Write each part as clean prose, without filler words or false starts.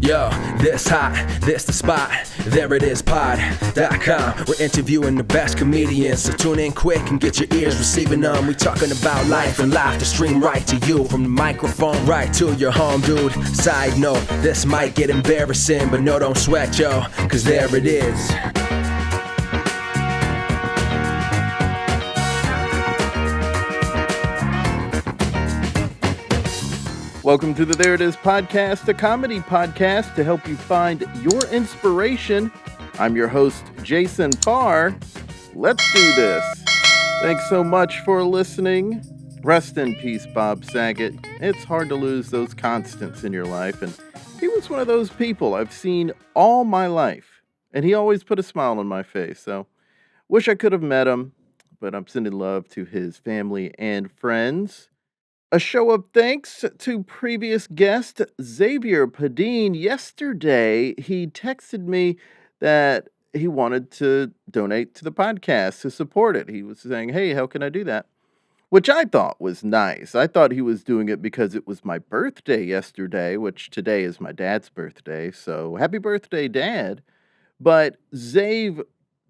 Yo, this hot, this the spot, there it is pod.com. We're interviewing the best comedians, so tune in quick and get your ears receiving them. We talking about life and laughter stream right to you, from the microphone right to your home, dude. Side note, this might get embarrassing, but no, don't sweat, yo, cause there it is. Welcome to the There It Is podcast, a comedy podcast to help you find your inspiration. I'm your host, Jason Farr. Let's do this. Thanks so much for listening. Rest in peace, Bob Saget. It's hard to lose those constants in your life, and he was one of those people I've seen all my life, and he always put a smile on my face, so wish I could have met him, but I'm sending love to his family and friends. A show of thanks to previous guest Xavier Padine. Yesterday, he texted me that he wanted to donate to the podcast to support it. He was saying, hey, how can I do that? Which I thought was nice. I thought he was doing it because it was my birthday yesterday, which today is my dad's birthday. So happy birthday, Dad. But Xav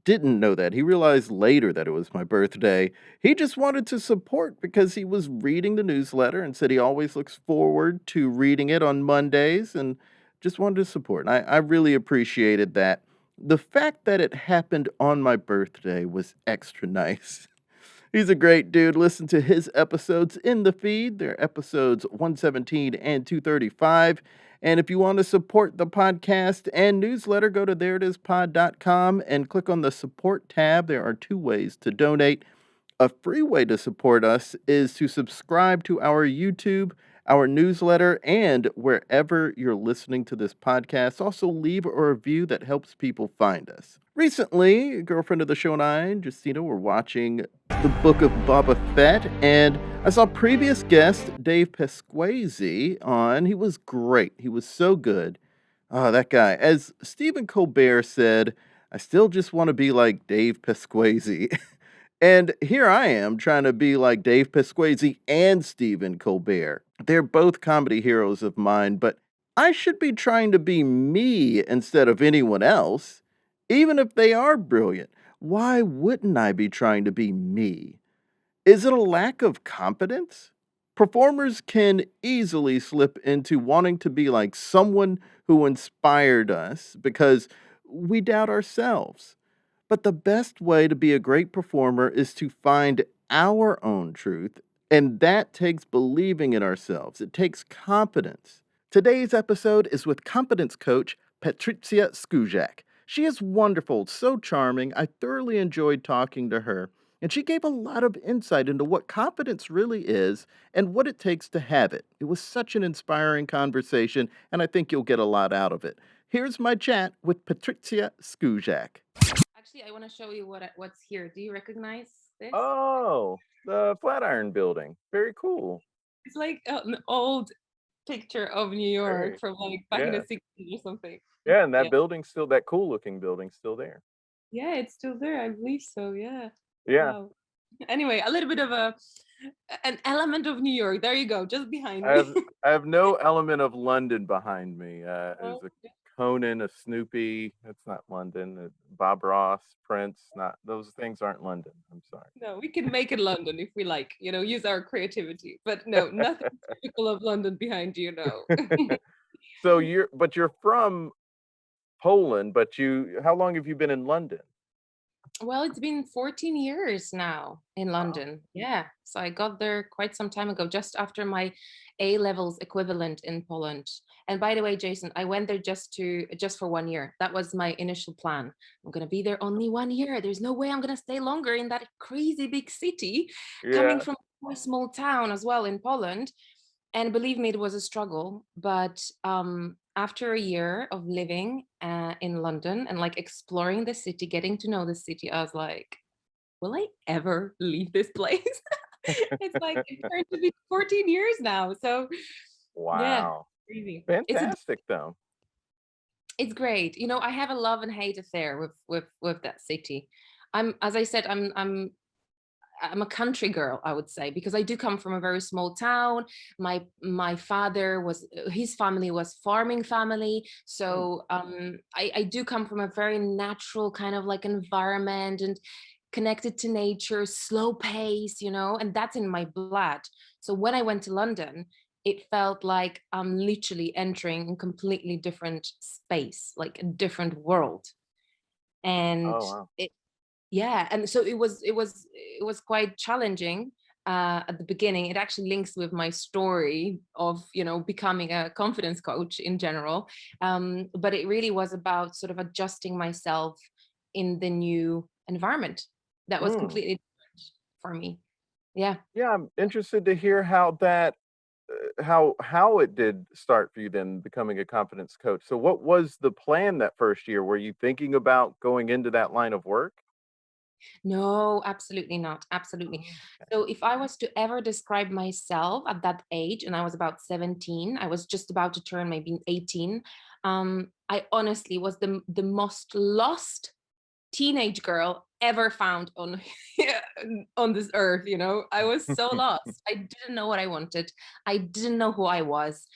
didn't know that. He realized later that it was my birthday. He just wanted to support because he was reading the newsletter and said he always looks forward to reading it on Mondays and just wanted to support. And I really appreciated that. The fact that it happened on my birthday was extra nice. He's a great dude. Listen to his episodes in the feed. They're episodes 117 and 235. And if you want to support the podcast and newsletter, go to thereitispod.com and click on the support tab. There are two ways to donate. A free way to support us is to subscribe to our YouTube, our newsletter, and wherever you're listening to this podcast. Also, leave a review that helps people find us. Recently, a girlfriend of the show and I, Justina, were watching the Book of Boba Fett, and I saw previous guest Dave Pasquesi on. He was great. He was so good. Oh, that guy. As Stephen Colbert said, I still just want to be like Dave Pasquesi. And here I am trying to be like Dave Pasquesi and Stephen Colbert. They're both comedy heroes of mine, but I should be trying to be me instead of anyone else. Even if they are brilliant, why wouldn't I be trying to be me? Is it a lack of confidence? Performers can easily slip into wanting to be like someone who inspired us because we doubt ourselves. But the best way to be a great performer is to find our own truth, and that takes believing in ourselves. It takes confidence. Today's episode is with confidence coach Patrycja Skurzak. She is wonderful, so charming. I thoroughly enjoyed talking to her, and she gave a lot of insight into what confidence really is and what it takes to have it. It was such an inspiring conversation, and I think you'll get a lot out of it. Here's my chat with Patrycja Skurzak. Actually, I want to show you what's here. Do you recognize this? Oh, the Flatiron Building. Very cool. It's like an old picture of New York Very, from like back in the yeah. 60s or something. Yeah, and that Yeah. building's still, that cool looking building's still there. Yeah, it's still there. I believe so. Yeah. Yeah. Wow. Anyway, a little bit of an element of New York. There you go, just behind I have me. I have no element of London behind me. There's Oh, a Conan, a Snoopy. That's not London. Bob Ross, Prince. Not those things aren't London. I'm sorry. no, we can make it London if we like, use our creativity. But no, nothing typical of London behind you, no. So you're from Poland, but how long have you been in London? Well, it's been 14 years now in Wow. London. Yeah. So I got there quite some time ago, just after my A levels equivalent in Poland. And by the way, Jason, I went there just for 1 year. That was my initial plan. I'm gonna be there only 1 year. There's no way I'm gonna stay longer in that crazy big city, coming Yeah. from a small town as well in Poland. And believe me, it was a struggle. But after a year of living in London and like exploring the city, getting to know the city, I was like, will I ever leave this place? It's like it turned to be 14 years now. So yeah, Wow. crazy. Fantastic though. It's great. I have a love and hate affair with that city. As I said, I'm a country girl, I would say, because I do come from a very small town. My father was, his family was farming family, Mm. so I do come from a very natural kind of like environment and connected to nature, slow pace, and that's in my blood. So when I went to London, it felt like I'm literally entering a completely different space, like a different world. And Oh, wow. it yeah, and so it was quite challenging at the beginning. It actually links with my story of becoming a confidence coach in general, but it really was about sort of adjusting myself in the new environment that was Mm. completely different for me. Yeah. Yeah, I'm interested to hear how that how it did start for you then becoming a confidence coach. So what was the plan that first year? Were you thinking about going into that line of work? No, absolutely not. Absolutely. Oh, So if I was to ever describe myself at that age, and I was about 17, I was just about to turn maybe 18. I honestly was the most lost teenage girl ever found on on this earth. I was so lost. I didn't know what I wanted. I didn't know who I was.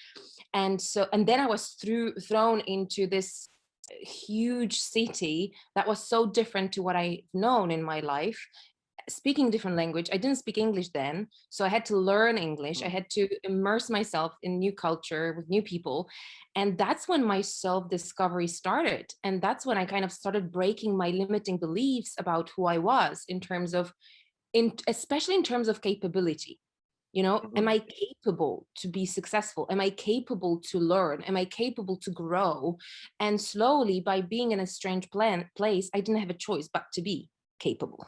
And then I was thrown into this huge city that was so different to what I've known in my life, speaking different language. I didn't speak English then, so I had to learn English. I mm, had to immerse myself in new culture with new people. And that's when my self-discovery started. And that's when I kind of started breaking my limiting beliefs about who I was in terms of, especially in terms of capability. Am mhm, I capable to be successful? Am I capable to learn? Am I capable to grow? And slowly, by being in a strange place, I didn't have a choice but to be capable.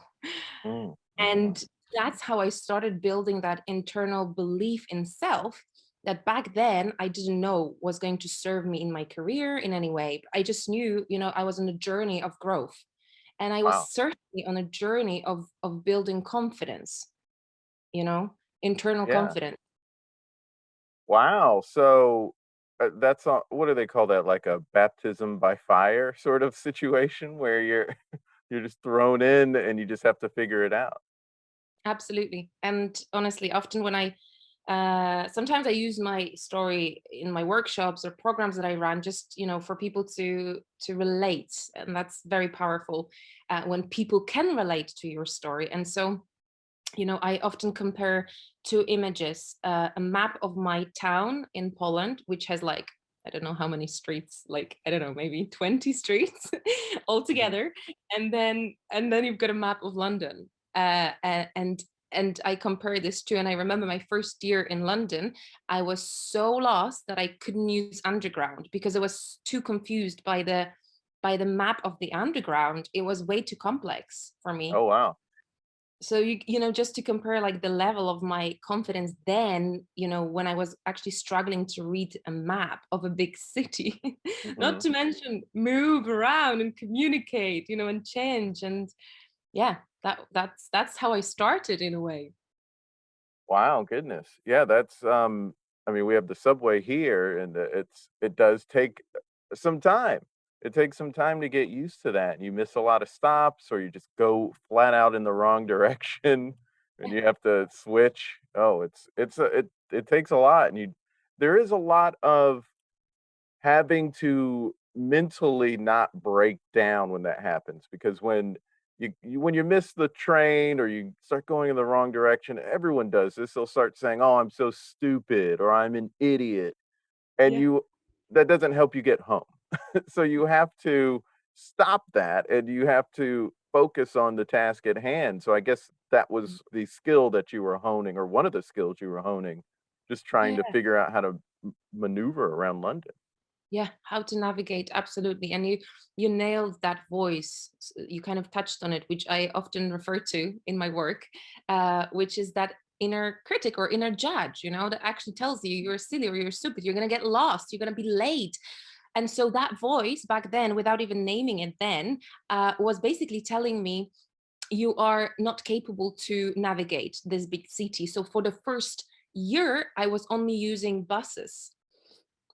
mm, mhm. And that's how I started building that internal belief in self that back then I didn't know was going to serve me in my career in any way. I just knew, I was on a journey of growth. And I was Wow. certainly on a journey of building confidence, you know, internal Yeah. confidence. Wow. So that's what do they call that? Like a baptism by fire sort of situation where you're you're just thrown in and you just have to figure it out. Absolutely. And honestly, often when sometimes I use my story in my workshops or programs that I run, just, for people to relate. And that's very powerful when people can relate to your story. And so, I often compare two images, a map of my town in Poland, which has like, I don't know how many streets, like, I don't know, maybe 20 streets Mhm. altogether. And then you've got a map of London. And I compare this to, and I remember my first year in London, I was so lost that I couldn't use underground because I was too confused by the map of the underground. It was way too complex for me. Oh, wow. So just to compare like the level of my confidence then, when I was actually struggling to read a map of a big city, not Mhm. to mention move around and communicate, and change. And yeah, that's how I started in a way. Wow, goodness. Yeah, that's I mean, we have the subway here and it does take some time. It takes some time to get used to that. You miss a lot of stops or you just go flat out in the wrong direction and Yeah. you have to switch. Oh, it takes a lot and you there is a lot of having to mentally not break down when that happens because when when you miss the train or you start going in the wrong direction, everyone does this. They'll start saying, "Oh, I'm so stupid," or "I'm an idiot," and Yeah. you that doesn't help you get home. So you have to stop that, and you have to focus on the task at hand. So I guess that was the skill that you were honing, or one of the skills you were honing, just trying to Yeah. figure out how to maneuver around London. Yeah, how to navigate, absolutely. And you nailed that voice. You kind of touched on it, which I often refer to in my work, which is that inner critic or inner judge, that actually tells you you're silly or you're stupid, you're going to get lost, you're going to be late. And so that voice back then, without even naming it then, was basically telling me you are not capable to navigate this big city. So for the first year, I was only using buses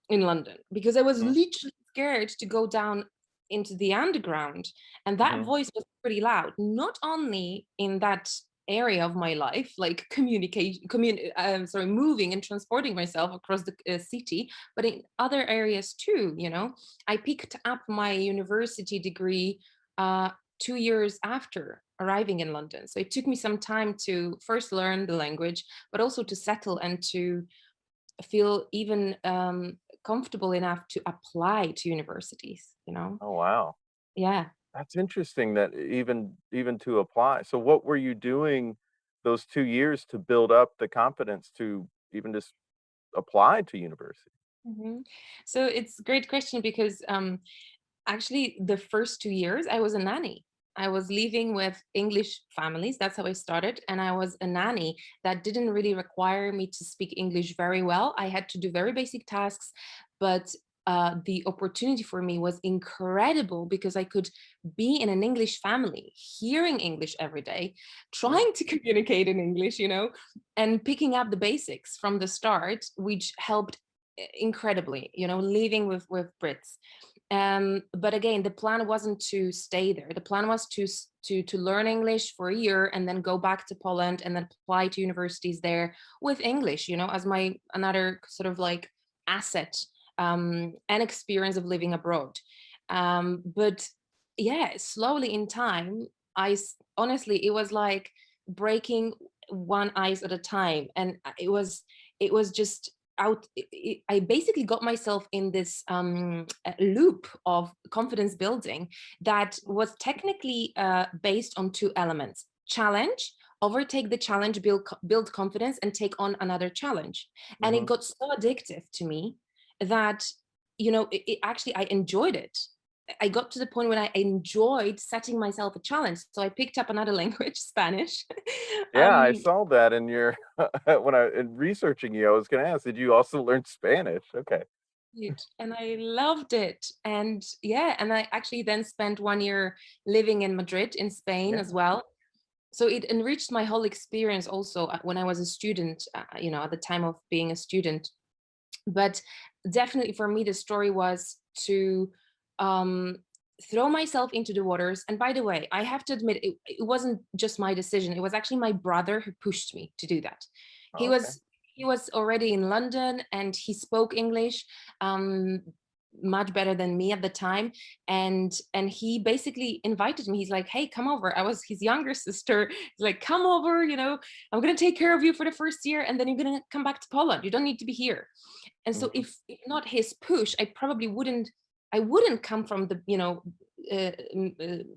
in London because I was Mhm, literally scared to go down into the underground. And that mhm, voice was pretty loud, not only in that area of my life, like moving and transporting myself across the city, but in other areas too. I picked up my university degree 2 years after arriving in London. So it took me some time to first learn the language, but also to settle and to feel even comfortable enough to apply to universities. Oh, wow. Yeah. That's interesting that even to apply. So what were you doing those 2 years to build up the confidence to even just apply to university? Mhm. So it's a great question because actually the first 2 years I was a nanny. I was living with English families. That's how I started. And I was a nanny that didn't really require me to speak English very well. I had to do very basic tasks, but the opportunity for me was incredible because I could be in an English family, hearing English every day, Mm, trying to communicate in English, and picking up the basics from the start, which helped incredibly, living with Brits. But again, the plan wasn't to stay there. The plan was to learn English for a year and then go back to Poland and then apply to universities there with English, as my another sort of like asset and experience of living abroad. But yeah, slowly in time, honestly, it was like breaking one ice at a time, and it was just out. I basically got myself in this loop of confidence building that was technically based on two elements: challenge, overtake the challenge, build confidence, and take on another challenge. And it mhm. got so addictive to me that it actually, I enjoyed it. I got to the point when I enjoyed setting myself a challenge. So I picked up another language, Spanish. Yeah, I um, saw that in your when in researching you, I was gonna ask, did you also learn Spanish? Okay. and I loved it. And yeah, and I actually then spent 1 year living in Madrid in Spain as Yeah. well. So it enriched my whole experience also when I was a student, at the time of being a student. But definitely for me, the story was to um, throw myself into the waters. And by the way, I have to admit, it wasn't just my decision. It was actually my brother who pushed me to do that. He Oh, okay. was he was already in London and he spoke English um, much better than me at the time, and he basically invited me. He's like, "Hey, come over." I was his younger sister. He's like, "Come over. I'm gonna take care of you for the first year, and then you're gonna come back to Poland. You don't need to be here." And so Mhm. if not his push, I wouldn't come from the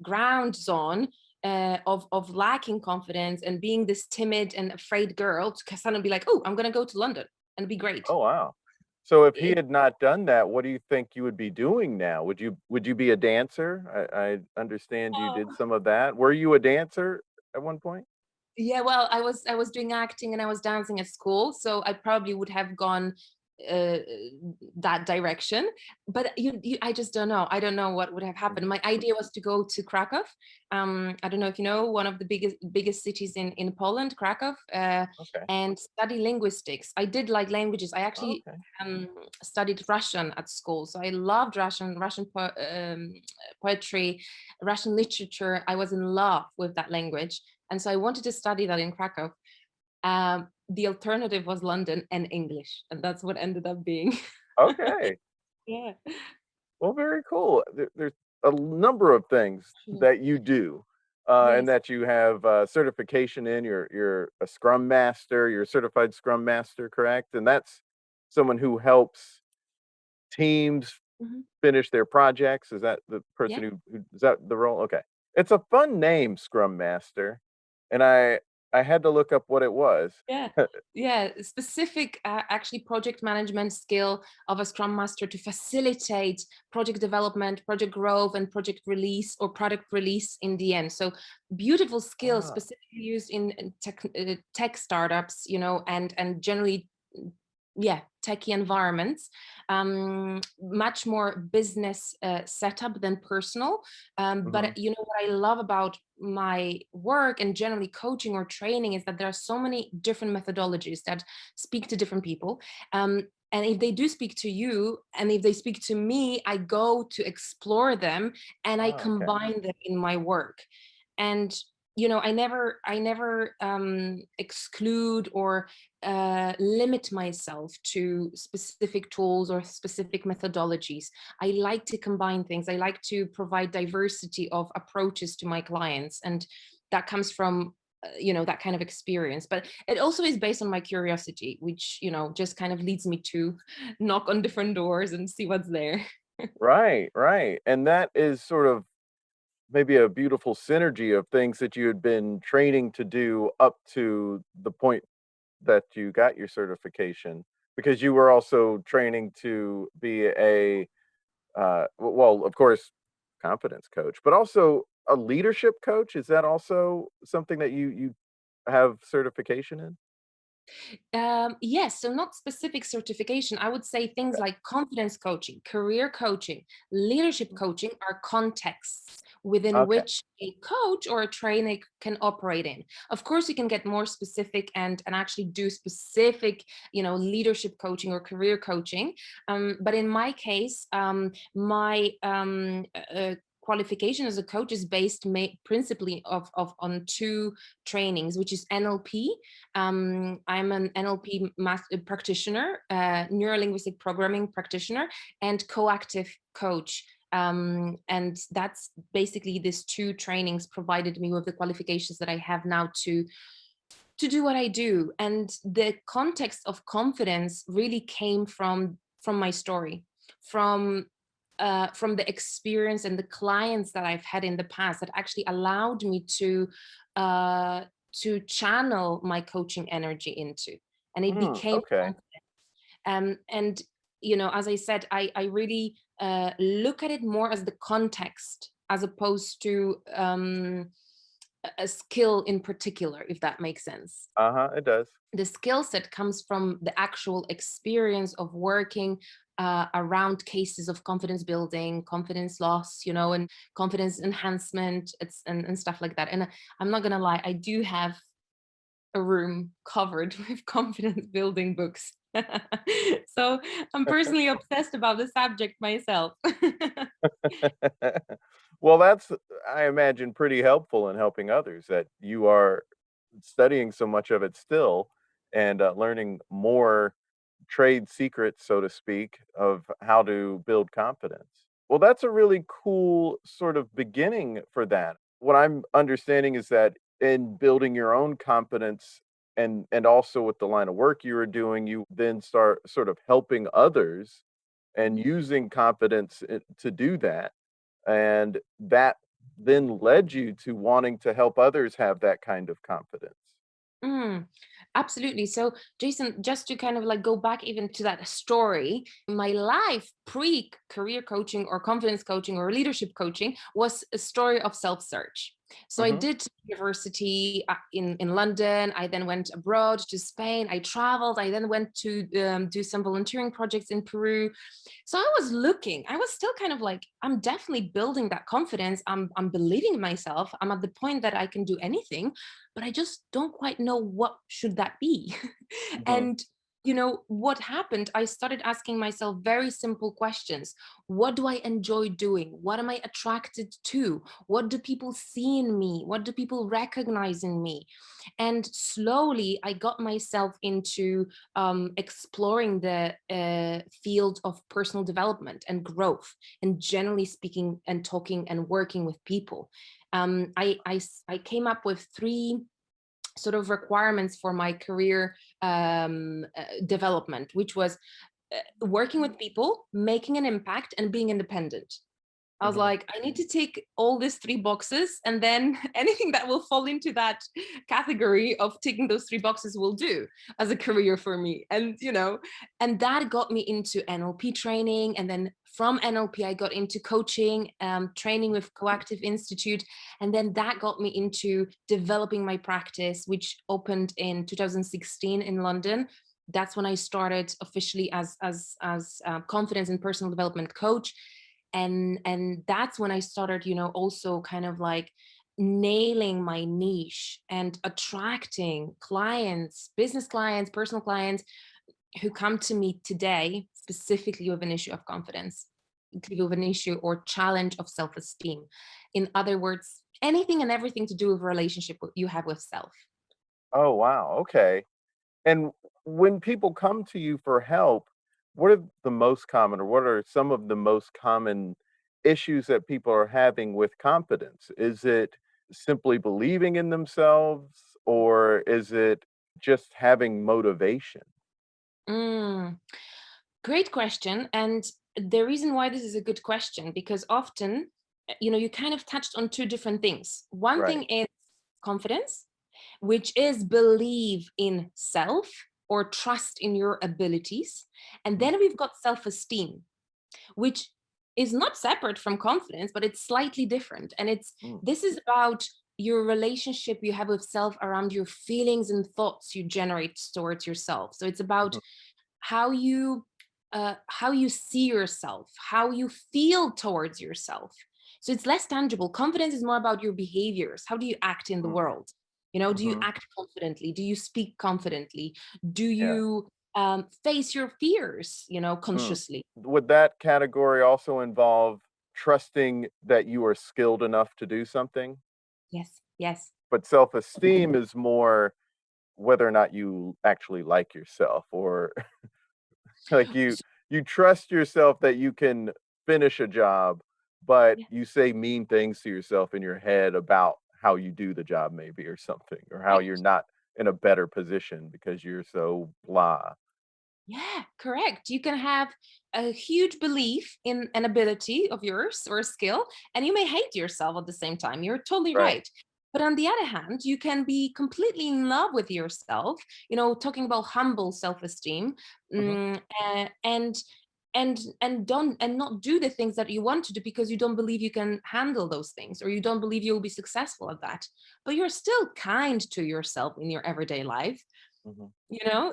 ground zone of lacking confidence and being this timid and afraid girl to suddenly be like, oh, I'm gonna go to London and be great. Oh, wow. So if he It, had not done that, what do you think you would be doing now? Would you be a dancer? I understand you did oh, some of that. Were you a dancer at one point? yeah, well, I was doing acting and I was dancing at school, so I probably would have gone uh, that direction. But I just don't know. I don't know what would have happened. Mhm. My idea was to go to Krakow. I don't know if you know, one of the biggest cities in Poland, Krakow, Okay. and study linguistics. I did like languages. I actually Okay. um, studied Russian at school, so I loved Russian poetry, Russian literature. I was in love with that language, and so I wanted to study that in Krakow. The alternative was London and English, and that's what ended up being. Okay. Yeah. Well, very cool. There's a number of things Mm. that you do, and Yes. that you have certification in. You're a Scrum Master. You're a certified Scrum Master, correct? And that's someone who helps teams Mhm. finish their projects. Is that the Yeah. person who is that the role? Okay. It's a fun name, Scrum Master, and I had to look up what it was. Yeah. Yeah. Specific, actually, project management skill of a Scrum Master to facilitate project development, project growth, and project release or product release in the end. So beautiful skills Ah, specifically used in tech startups, and generally, yeah, techie environments. Much more business setup than personal. mhm. But what I love about my work and generally coaching or training is that there are so many different methodologies that speak to different people. And if they do speak to you and if they speak to me, I go to explore them and I Ah, okay. combine them in my work. And I never exclude or limit myself to specific tools or specific methodologies. I like to combine things. I like to provide diversity of approaches to my clients, and that comes from that kind of experience. But it also is based on my curiosity, which just kind of leads me to knock on different doors and see what's there. Right, right. And that is sort of maybe a beautiful synergy of things that you had been training to do up to the point that you got your certification, because you were also training to be a well, of course, confidence coach, but also a leadership coach. Is that also something that you have certification in? Yes, so not specific certification. I would say things like confidence coaching, career coaching, leadership Mhm. coaching are contexts within Okay. which a coach or a trainer can operate in. Of course, you can get more specific and actually do specific, leadership coaching or career coaching. But in my case, my qualification as a coach is based principally on two trainings, which is NLP. I'm an NLP practitioner, neuro-linguistic programming practitioner, and coactive coach. And that's basically these two trainings provided me with the qualifications that I have now to do what I do. And the context of confidence really came from my story, from the experience and the clients that I've had in the past that actually allowed me uh, to channel my coaching energy into, and it became Okay. confidence. And as I said, I really look at it more as the context as opposed to a skill in particular, if that makes sense. Uh-huh, it does. The skill set comes from the actual experience of working around cases of confidence building, confidence loss, and confidence enhancement, and stuff like that. And I'm not gonna lie, I do have a room covered with confidence building books. So I'm personally obsessed about the subject myself. Well, that's, I imagine, pretty helpful in helping others that you are studying so much of it still and learning more trade secrets, so to speak, of how to build confidence. Well, that's a really cool sort of beginning for that. What I'm understanding is that in building your own confidence and also with the line of work you were doing, you then start sort of helping others and using confidence to do that. And that then led you to wanting to help others have that kind of confidence. Mm, absolutely. So, Jason, just to kind of like go back even to that story, my life pre career coaching or confidence coaching or leadership coaching was a story of self search. So, I Hmm. did university in London. I then went abroad to Spain. I traveled. I then went to do some volunteering projects in Peru. So I was looking, I was still kind of like, I'm definitely building that confidence. I'm believing in myself. I'm at the point that I can do anything, but I just don't quite know what should that be. Hmm. And what happened, I started asking myself very simple questions. What do I enjoy doing? What am I attracted to? What do people see in me? What do people recognize in me? And slowly I got myself into exploring the field of personal development and growth, and generally speaking and talking and working with people. I came up with three sort of requirements for my career development, which was working with people, making an impact, and being independent. I was Hmm. like, I need to tick all these three boxes, and then anything that will fall into that category of ticking those three boxes will do as a career for me. And that got me into NLP training. And then from NLP, I got into coaching, training with Coactive Institute. And then that got me into developing my practice, which opened in 2016 in London. That's when I started officially as confidence and personal development coach. And that's when I started also kind of like nailing my niche and attracting clients, business clients, personal clients, who come to me today specifically with an issue of confidence, with an issue or challenge of self-esteem. In other words, anything and everything to do with a relationship you have with self. Oh, wow. Okay. And when people come to you for help, what are the most common, or what are some of the most common issues that people are having with confidence? Is it simply believing in themselves, or is it just having motivation? Mm, great question. And the reason why this is a good question, because often, you kind of touched on two different things. One thing Right. is confidence, which is believe in self or trust in your abilities. And Mhm. then we've got self-esteem, which is not separate from confidence, but it's slightly different. And Mm, this is about your relationship you have with self around your feelings and thoughts you generate towards yourself. So it's about mhm, how you how you see yourself, how you feel towards yourself. So it's less tangible. Confidence is more about your behaviors. How do you act in the mm, world? Do you mhm. act confidently? Do you speak confidently? Do Yeah. you face your fears, Mm. consciously? Would that category also involve trusting that you are skilled enough to do something? Yes, yes. But self-esteem is more whether or not you actually like yourself, or like you trust yourself that you can finish a job, but Yeah, you say mean things to yourself in your head about how you do the job maybe, or something, or how you're correct. not in a better position because you're so blah. Yeah, correct. You can have a huge belief in an ability of yours or a skill, and you may hate yourself at the same time. You're totally Right. right. But on the other hand, you can be completely in love with yourself, talking about humble self-esteem, Mhm. mm, and don't and not do the things that you want to do because you don't believe you can handle those things, or you don't believe you'll be successful at that. But you're still kind to yourself in your everyday life. Mhm.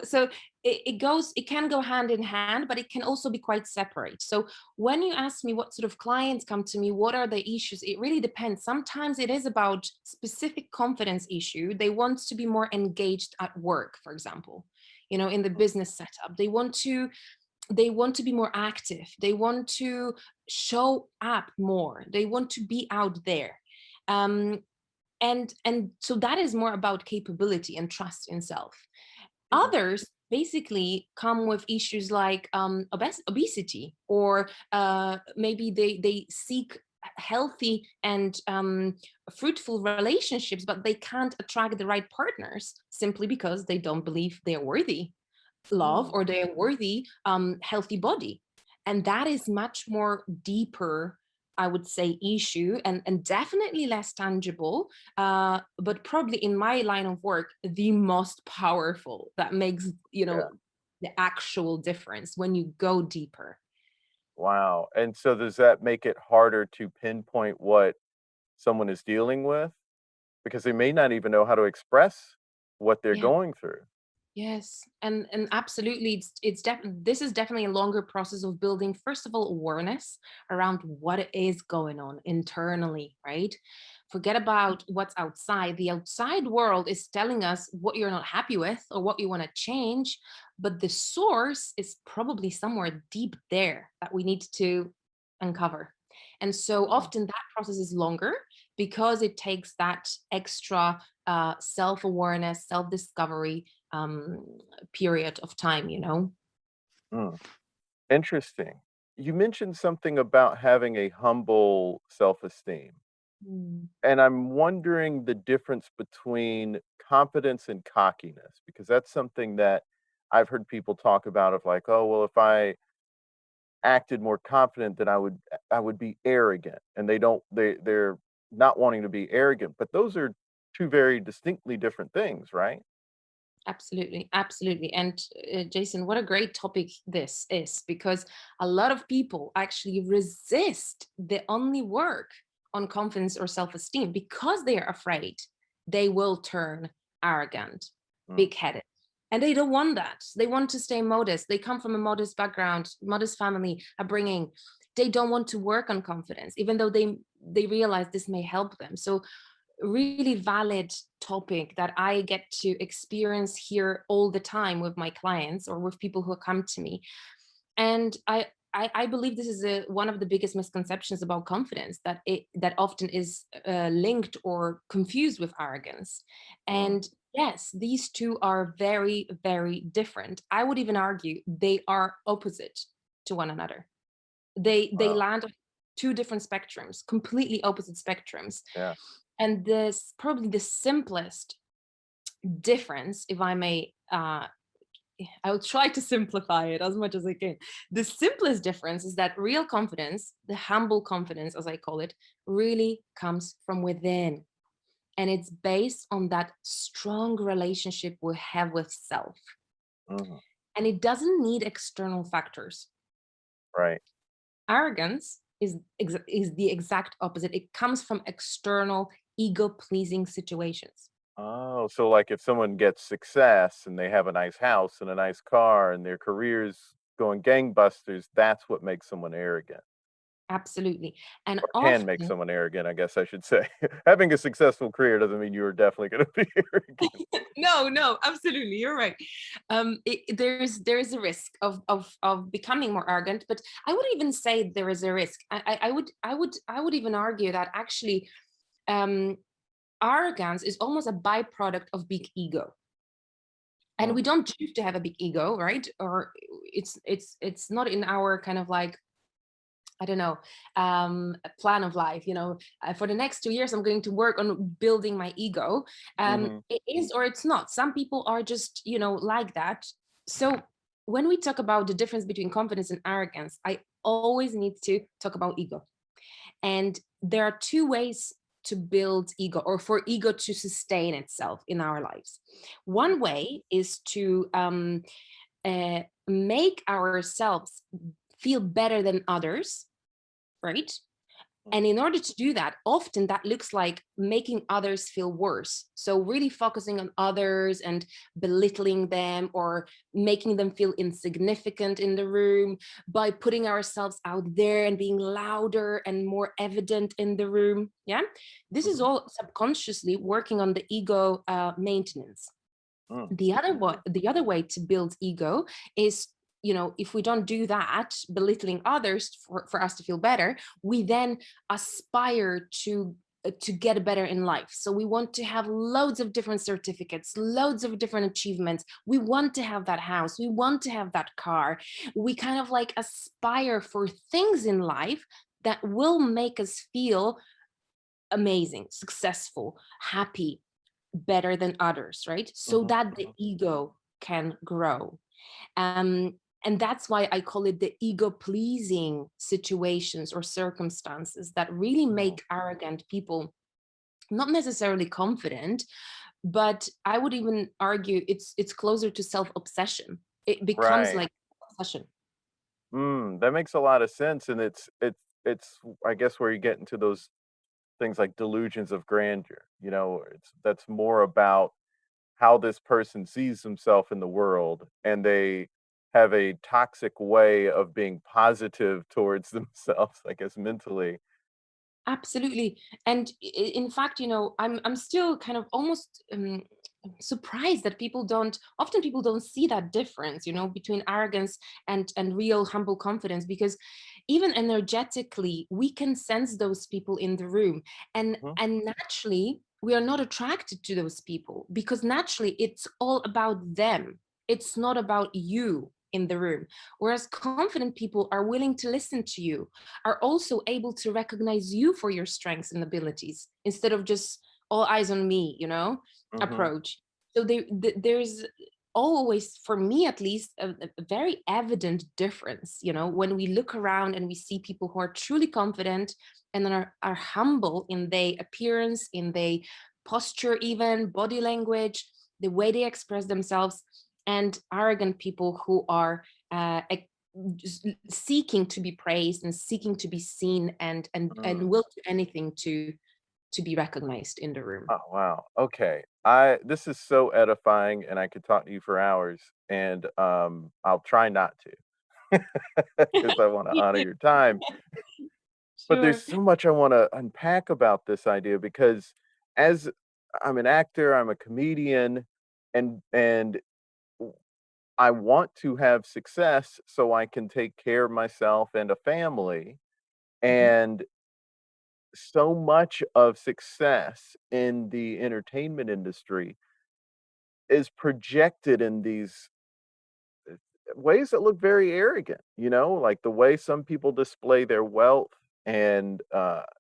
So it can go hand in hand, but it can also be quite separate. So when you ask me what sort of clients come to me, what are the issues, it really depends. Sometimes it is about specific confidence issue. They want to be more engaged at work, for example, in the Mm. business setup. They want to be more active. They want to show up more. They want to be out there. um, and so that is more about capability and trust in self. Mhm. Others basically come with issues like obesity, or maybe they seek healthy and fruitful relationships, but they can't attract the right partners simply because they don't believe they're worthy love, Mm. or they're worthy healthy body. And that is much more deeper, I would say, issue, and definitely less tangible, but probably in my line of work the most powerful, that makes Yeah. the actual difference when you go deeper. Wow. And so does that make it harder to pinpoint what someone is dealing with? Because they may not even know how to express what they're Yeah. going through. Yes, and absolutely, this is definitely a longer process of building, first of all, awareness around what is going on internally, right? Forget about what's outside. The outside world is telling us what you're not happy with or what you want to change, but the source is probably somewhere deep there that we need to uncover. And so Mm. often that process is longer because it takes that extra self-awareness, self-discovery um, period of time. Mm. Interesting. You mentioned something about having a humble self-esteem, Mm. and I'm wondering the difference between confidence and cockiness, because that's something that I've heard people talk about, of like, "Oh, well, if I acted more confident, then I would be arrogant," and they're not wanting to be arrogant, but those are 2 very distinctly different things, right? Absolutely, absolutely. And Jason, what a great topic this is, because a lot of people actually resist the only work on confidence or self-esteem because they are afraid they will turn arrogant, Mm, big-headed. And they don't want that. They want to stay modest. They come from a modest background, modest family upbringing. They don't want to work on confidence, even though they realize this may help them. So really valid topic that I get to experience here all the time with my clients or with people who come to me. And I believe this is one of the biggest misconceptions about confidence, that often is linked or confused with arrogance. Mm. And yes, these two are very, very different. I would even argue they are opposite to one another. They Wow. land on two different spectrums, completely opposite spectrums. Yeah. And this probably the simplest difference, if I may, I'll try to simplify it as much as I can. The simplest difference is that real confidence, the humble confidence, as I call it, really comes from within. And it's based on that strong relationship we have with self. Mhm. And it doesn't need external factors. Right. Arrogance is the exact opposite. It comes from external ego pleasing situations. Oh, so like if someone gets success and they have a nice house and a nice car and their career's going gangbusters, that's what makes someone arrogant, Absolutely. And or can make often, someone arrogant, I guess I should say. Having a successful career doesn't mean you're definitely going to be arrogant. no, no, absolutely, you're right. There is a risk of becoming more arrogant, but I would even say there is a risk. I would even argue that actually, um, arrogance is almost a byproduct of big ego. And Mm. we don't choose to have a big ego, right? Or it's not in our kind of like, I don't know, a plan of life. For the next 2 years, I'm going to work on building my ego. Mhm. It is or it's not. Some people are just, like that. So when we talk about the difference between confidence and arrogance, I always need to talk about ego. And there are two ways to build ego, or for ego to sustain itself in our lives. One way is to make ourselves feel better than others, right? Mm. And in order to do that, often that looks like making others feel worse. So, really focusing on others and belittling them, or making them feel insignificant in the room by putting ourselves out there and being louder and more evident in the room. Yeah. This is Mhm. all subconsciously working on the ego maintenance. Mm. The other way to build ego is, if we don't do that, belittling others for us to feel better, we then aspire to get better in life. So we want to have loads of different certificates, loads of different achievements. We want to have that house, we want to have that car. We kind of like aspire for things in life that will make us feel amazing, successful, happy, better than others, right? So Mhm. that the Mhm. ego can grow. Um, and that's why I call it the ego pleasing situations or circumstances that really Mm. make arrogant people not necessarily confident, but I would even argue it's closer to self-obsession. It becomes Right. like obsession. That makes a lot of sense, and it's I guess where you get into those things like delusions of grandeur. That's more about how this person sees himself in the world, and they have a toxic way of being positive towards themselves, I guess, mentally. Absolutely. And in fact, I'm still kind of almost surprised that people don't see that difference, between arrogance and real humble confidence, because even energetically, we can sense those people in the room. And Mhm. and naturally, we are not attracted to those people because naturally it's all about them. It's not about you in the room. Whereas confident people are willing to listen to you, are also able to recognize you for your strengths and abilities instead of just all eyes on me, Mhm. approach. So there's always, for me at least, a very evident difference, when we look around and we see people who are truly confident and then are humble in their appearance, in their posture, even body language, the way they express themselves, and arrogant people who are just seeking to be praised and seeking to be seen, and Mm. will do anything to be recognized in the room. Oh, wow. Okay. I This is so edifying, and I could talk to you for hours, and I'll try not to, because I want to honor Yeah, your time. But there's sure. so much I want to unpack about this idea, because as I'm an actor, I'm a comedian, and I want to have success so I can take care of myself and a family. Mhm. And so much of success in the entertainment industry is projected in these ways that look very arrogant, like the way some people display their wealth and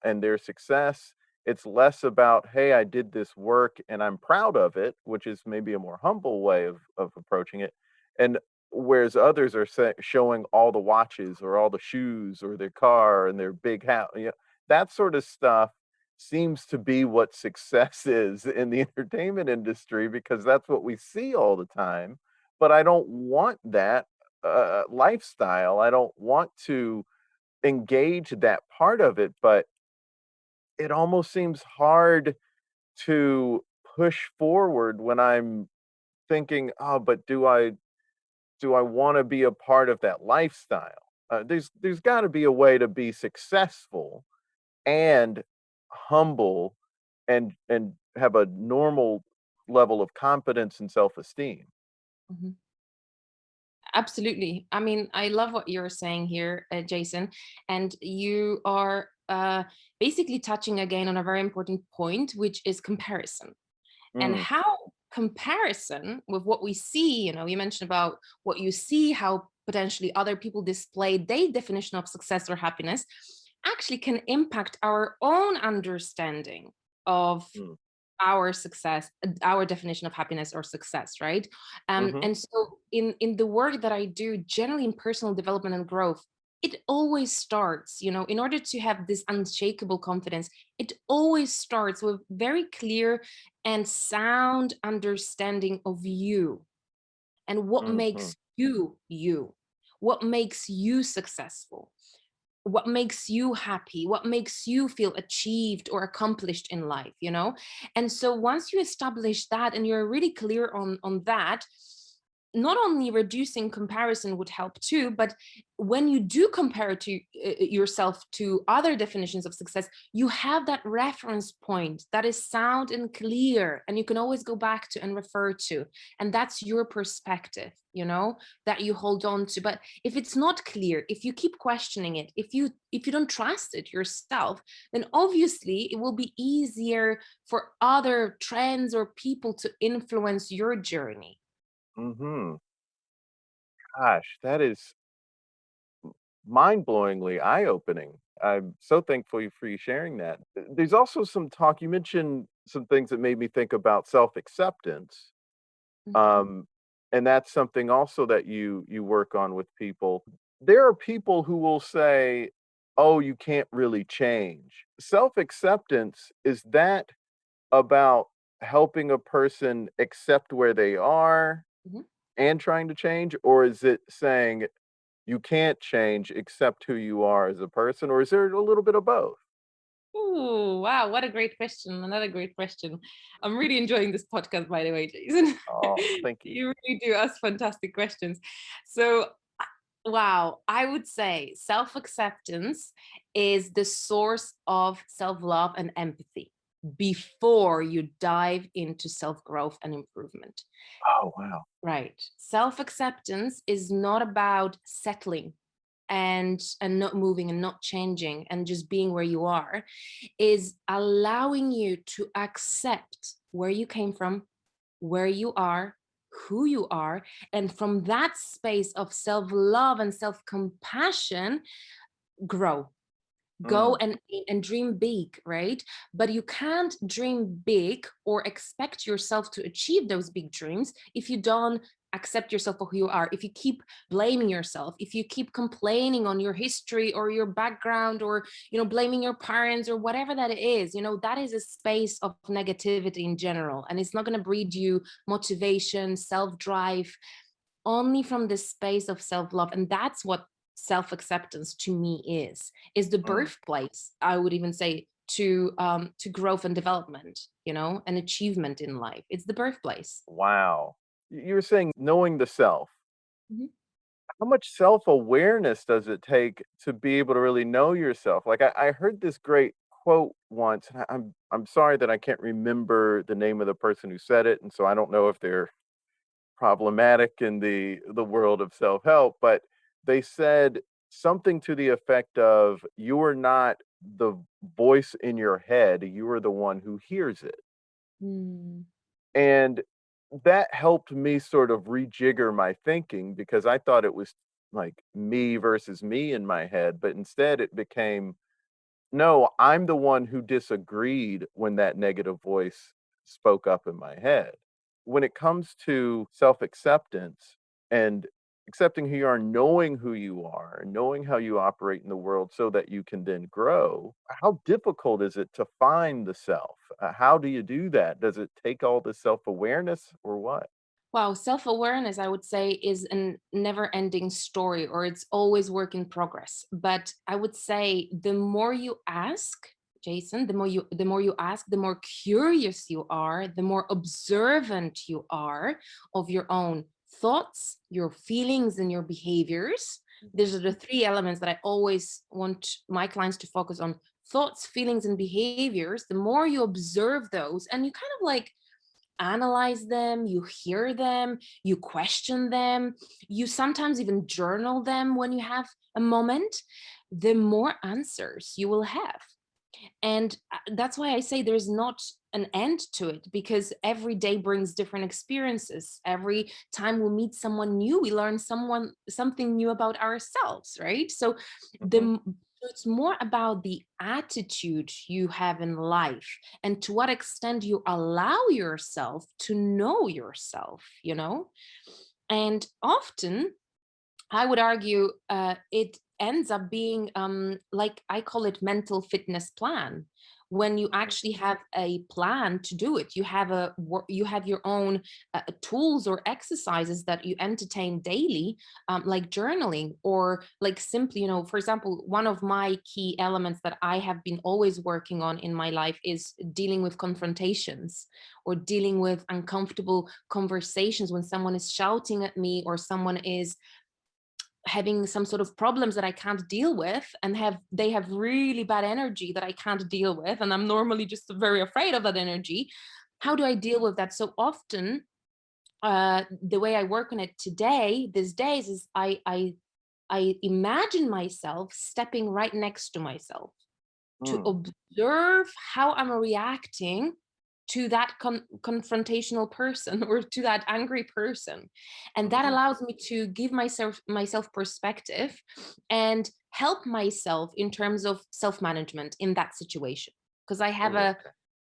their success. It's less about, hey, I did this work and I'm proud of it, which is maybe a more humble way of approaching it. And whereas others are showing all the watches or all the shoes or their car and their big house, that sort of stuff seems to be what success is in the entertainment industry because that's what we see all the time. But I don't want that lifestyle. I don't want to engage that part of it, but it almost seems hard to push forward when I'm thinking, "Oh, but do I wanna be a part of that lifestyle?" There's gotta be a way to be successful and humble and have a normal level of confidence and self-esteem. Mhm. Absolutely. I mean, I love what you're saying here, Jason. And you are basically touching again on a very important point, which is comparison. And Mm, how comparison with what we see, you mentioned about what you see, how potentially other people display their definition of success or happiness, actually can impact our own understanding of mm, our success, our definition of happiness or success, right? mhm, And so in the work that I do, generally in personal development and growth, it always starts, in order to have this unshakable confidence, it always starts with very clear and sound understanding of you and what mhm, makes you you, what makes you successful, what makes you happy, what makes you feel achieved or accomplished in life. And so once you establish that and you're really clear on that, not only reducing comparison would help too, but when you do compare to yourself to other definitions of success, you have that reference point that is sound and clear and you can always go back to and refer to, and that's your perspective, that you hold on to. But if it's not clear, if you keep questioning it, if you don't trust it yourself, then obviously it will be easier for other trends or people to influence your journey. mhm. Gosh, that is mind-blowingly eye-opening. I'm so thankful for you sharing that. There's also some talk you mentioned some things that made me think about self-acceptance, Mhm. um, and that's something also that you work on with people. There are people who will say, "Oh, you can't really change." Self-acceptance, is that about helping a person accept where they are Mhm. and trying to change, or is it saying you can't change except who you are as a person, or is there a little bit of both? Ooh, wow, what a great question. Another great question. I'm really enjoying this podcast, by the way, Jason. Oh, thank you. You really do ask fantastic questions. So, wow, I would say self acceptance is the source of self love and empathy before you dive into self growth and improvement. Oh, wow. Right. Self acceptance is not about settling and not moving and not changing and just being where you are, is allowing you to accept where you came from, where you are, who you are, and from that space of self-love and self-compassion, grow. Go Mm, and dream big, right? But you can't dream big or expect yourself to achieve those big dreams if you don't accept yourself for who you are, if you keep blaming yourself, if you keep complaining on your history or your background, or blaming your parents or whatever that is. That is a space of negativity in general, and it's not going to breed you motivation, self-drive, only from this space of self-love. And that's what self-acceptance to me is the mm. birthplace, I would even say, to growth and development, and achievement in life. It's the birthplace. Wow. You were saying knowing the self. Mhm. How much self-awareness does it take to be able to really know yourself? Like I heard this great quote once, and I'm sorry that I can't remember the name of the person who said it, and so I don't know if they're problematic in the world of self-help, but they said something to the effect of, "You are not the voice in your head, you are the one who hears it." Mm. And that helped me sort of rejigger my thinking because I thought it was like me versus me in my head, but instead it became, no, I'm the one who disagreed when that negative voice spoke up in my head. When it comes to self acceptance and accepting who you are, knowing who you are, and knowing how you operate in the world so that you can then grow, how difficult is it to find the self? How do you do that? Does it take all this self awareness or what? Wow, self-awareness, I would say, is a never-ending story, or it's always work in progress. But I would say the more you ask, Jason, the more you ask, the more curious you are, the more observant you are of your own thoughts, your feelings, and your behaviors. These are the three elements that I always want my clients to focus on: thoughts, feelings, and behaviors. The more you observe those, and you kind of like analyze them, you hear them, you question them, you sometimes even journal them when you have a moment, the more answers you will have. And that's why I say there's not an end to it, because every day brings different experiences. Every time we meet someone new, we learn something new about ourselves, right? So Hmm. it's more about the attitude you have in life and to what extent you allow yourself to know yourself, and often I would argue it ends up being, like I call it, mental fitness plan. When you actually have a plan to do it, you have your own tools or exercises that you entertain daily, like journaling, or like simply, for example, one of my key elements that I have been always working on in my life is dealing with confrontations, or dealing with uncomfortable conversations when someone is shouting at me, or someone is having some sort of problems that I can't deal with, and they have really bad energy that I can't deal with, and I'm normally just very afraid of that energy. How do I deal with that? So often, the way I work on it these days, is I imagine myself stepping right next to myself to Mm. observe how I'm reacting to that confrontational person or to that angry person. And that Hmm. allows me to give myself perspective and help myself in terms of self-management in that situation. Because Oh,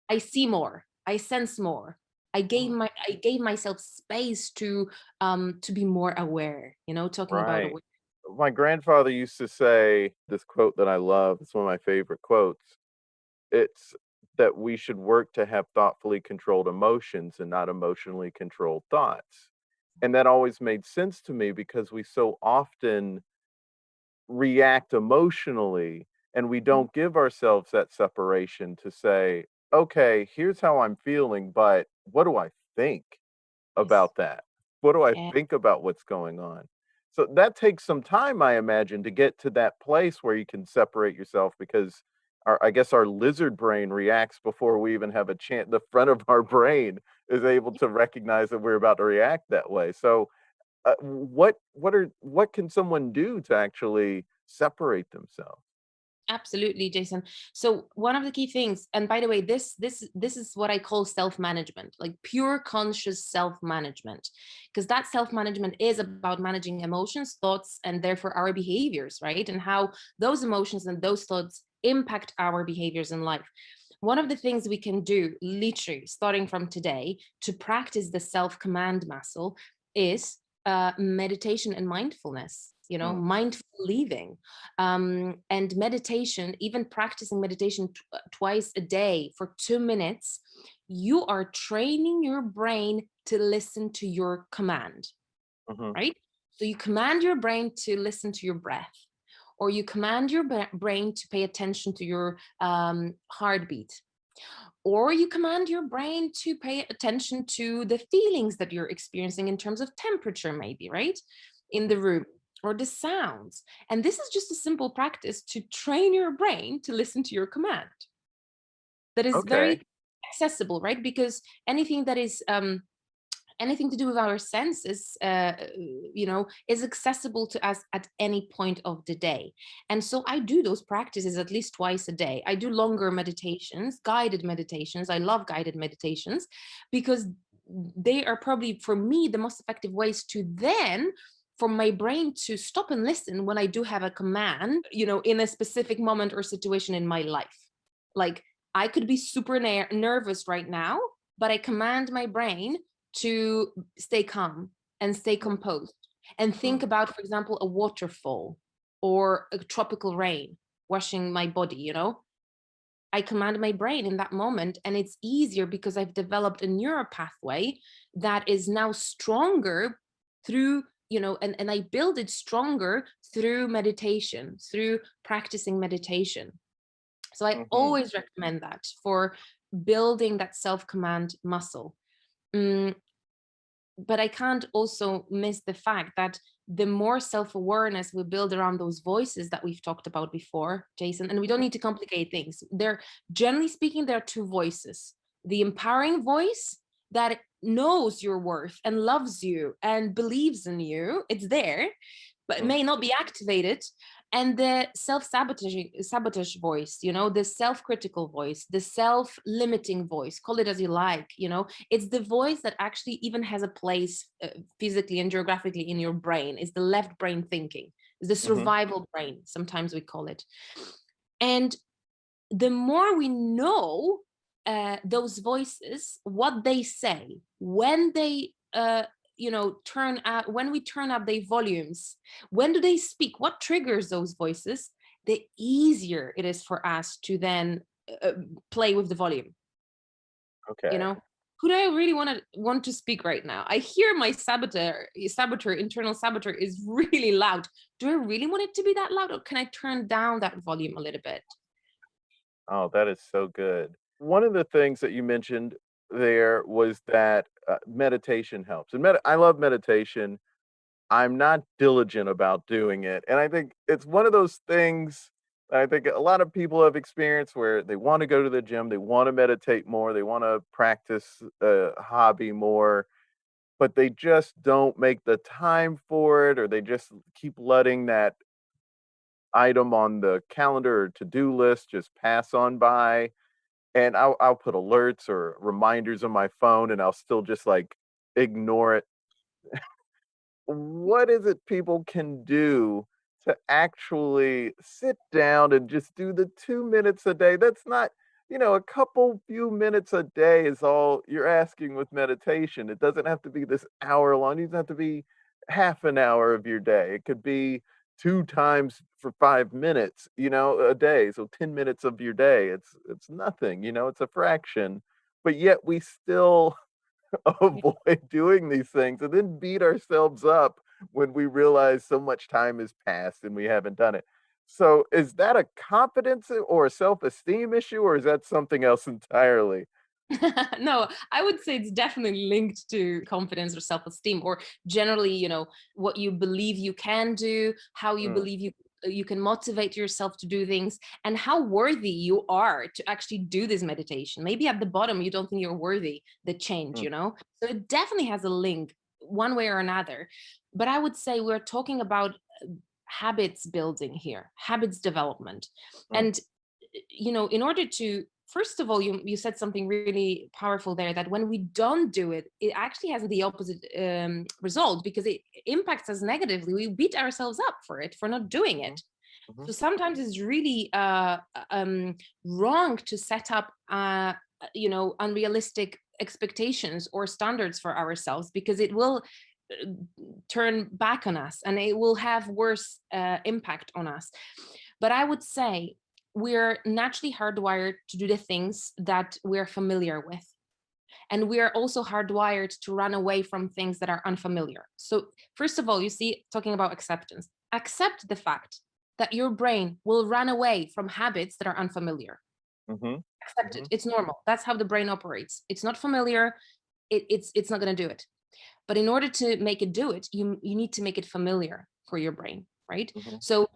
I see more, I sense more. okay. I gave myself space to be more aware, talking about Right. awareness. My grandfather used to say this quote that I love. It's one of my favorite quotes. It's that we should work to have thoughtfully controlled emotions and not emotionally controlled thoughts. And that always made sense to me because we so often react emotionally and we don't give ourselves that separation to say, okay, here's how I'm feeling, but what do I think Yes. about that? What do I Yeah, think about what's going on? So that takes some time, I imagine, to get to that place where you can separate yourself because I guess our lizard brain reacts before we even have a chance. The front of our brain is able to recognize that we're about to react that way. So, what can someone do to actually separate themselves? absolutely, Jason. So one of the key things, and by the way, this is what I call self-management, like pure conscious self-management, because that self-management is about managing emotions, thoughts, and therefore our behaviors, right? And how those emotions and those thoughts impact our behaviors in life. One of the things we can do, literally starting from today, to practice the self-command muscle is meditation and mindfulness, Mm, mindful living, and meditation. Even practicing meditation twice a day for 2 minutes, you are training your brain to listen to your command, mhm, right? So you command your brain to listen to your breath, or you command your brain to pay attention to your heartbeat, or you command your brain to pay attention to the feelings that you're experiencing in terms of temperature, maybe, right? In mhm. the room, or the sounds. And this is just a simple practice to train your brain to listen to your command. That is very Okay. accessible, right? Because anything that is anything to do with our senses, is accessible to us at any point of the day. And so I do those practices at least twice a day. I do longer meditations, guided meditations. I love guided meditations because they are probably, for me, the most effective ways to then for my brain to stop and listen when I do have a command, in a specific moment or situation in my life. Like, I could be super nervous right now, but I command my brain to stay calm and stay composed and think about, for example, a waterfall or a tropical rain washing my body. I command my brain in that moment, and it's easier because I've developed a neural pathway that is now stronger through, and I build it stronger through meditation, through practicing meditation. So I always recommend that for building that self-command muscle. But I can't also miss the fact that the more self-awareness we build around those voices that we've talked about before, Jason, and we don't need to complicate things. Generally speaking, there are two voices. The empowering voice that knows your worth and loves you and believes in you. It's there, but it may not be activated. And the sabotage voice, the self-critical voice, the self-limiting voice, call it as you like, it's the voice that actually even has a place physically and geographically in your brain. It's the left brain thinking. It's the survival brain, sometimes we call it. And the more we know those voices, what they say, when they when we turn up their volumes, when do they speak, what triggers those voices, the easier it is for us to then play with the volume. Okay. Who do I really want to speak right now? I hear my internal saboteur is really loud. Do I really want it to be that loud, or can I turn down that volume a little bit? Oh, that is so good. One of the things that you mentioned there was that meditation helps. And I love meditation. I'm not diligent about doing it. And I think it's one of those things that I think a lot of people have experienced where they want to go to the gym, they want to meditate more, they want to practice a hobby more, but they just don't make the time for it, or they just keep letting that item on the calendar or to-do list just pass on by. And I'll put alerts or reminders on my phone, and I'll still just, like, ignore it. What is it people can do to actually sit down and just do the 2 minutes a day? That's not, a couple few minutes a day is all you're asking with meditation. It doesn't have to be this hour long. It doesn't have to be half an hour of your day. It could be 2 times for 5 minutes, a day. So 10 minutes of your day. It's nothing, it's a fraction. But yet we still avoid doing these things and then beat ourselves up when we realize so much time has passed and we haven't done it. So is that a confidence or a self-esteem issue, or is that something else entirely? No, I would say it's definitely linked to confidence or self-esteem, or generally, what you believe you can do, how you Mm, believe you can motivate yourself to do things, and how worthy you are to actually do this meditation. Maybe at the bottom you don't think you're worthy the change, mm, so it definitely has a link one way or another. But I would say we're talking about habits building here, habits development. mm, And in order to, first of all, you said something really powerful there, that when we don't do it, it actually has the opposite result, because it impacts us negatively. We beat ourselves up for not doing mhm, it. mhm, So sometimes it's really wrong to set up unrealistic expectations or standards for ourselves, because it will uh, turn back on us and it will have worse impact on us. But I would say we're naturally hardwired to do the things that we're familiar with. And we are also hardwired to run away from things that are unfamiliar. So, first of all, you see, talking about acceptance, accept the fact that your brain will run away from habits that are unfamiliar. mhm, Accept it. mhm, It's normal. That's how the brain operates. It's not familiar. It's not going to do it. But in order to make it do it, you need to make it familiar for your brain, right? mhm, So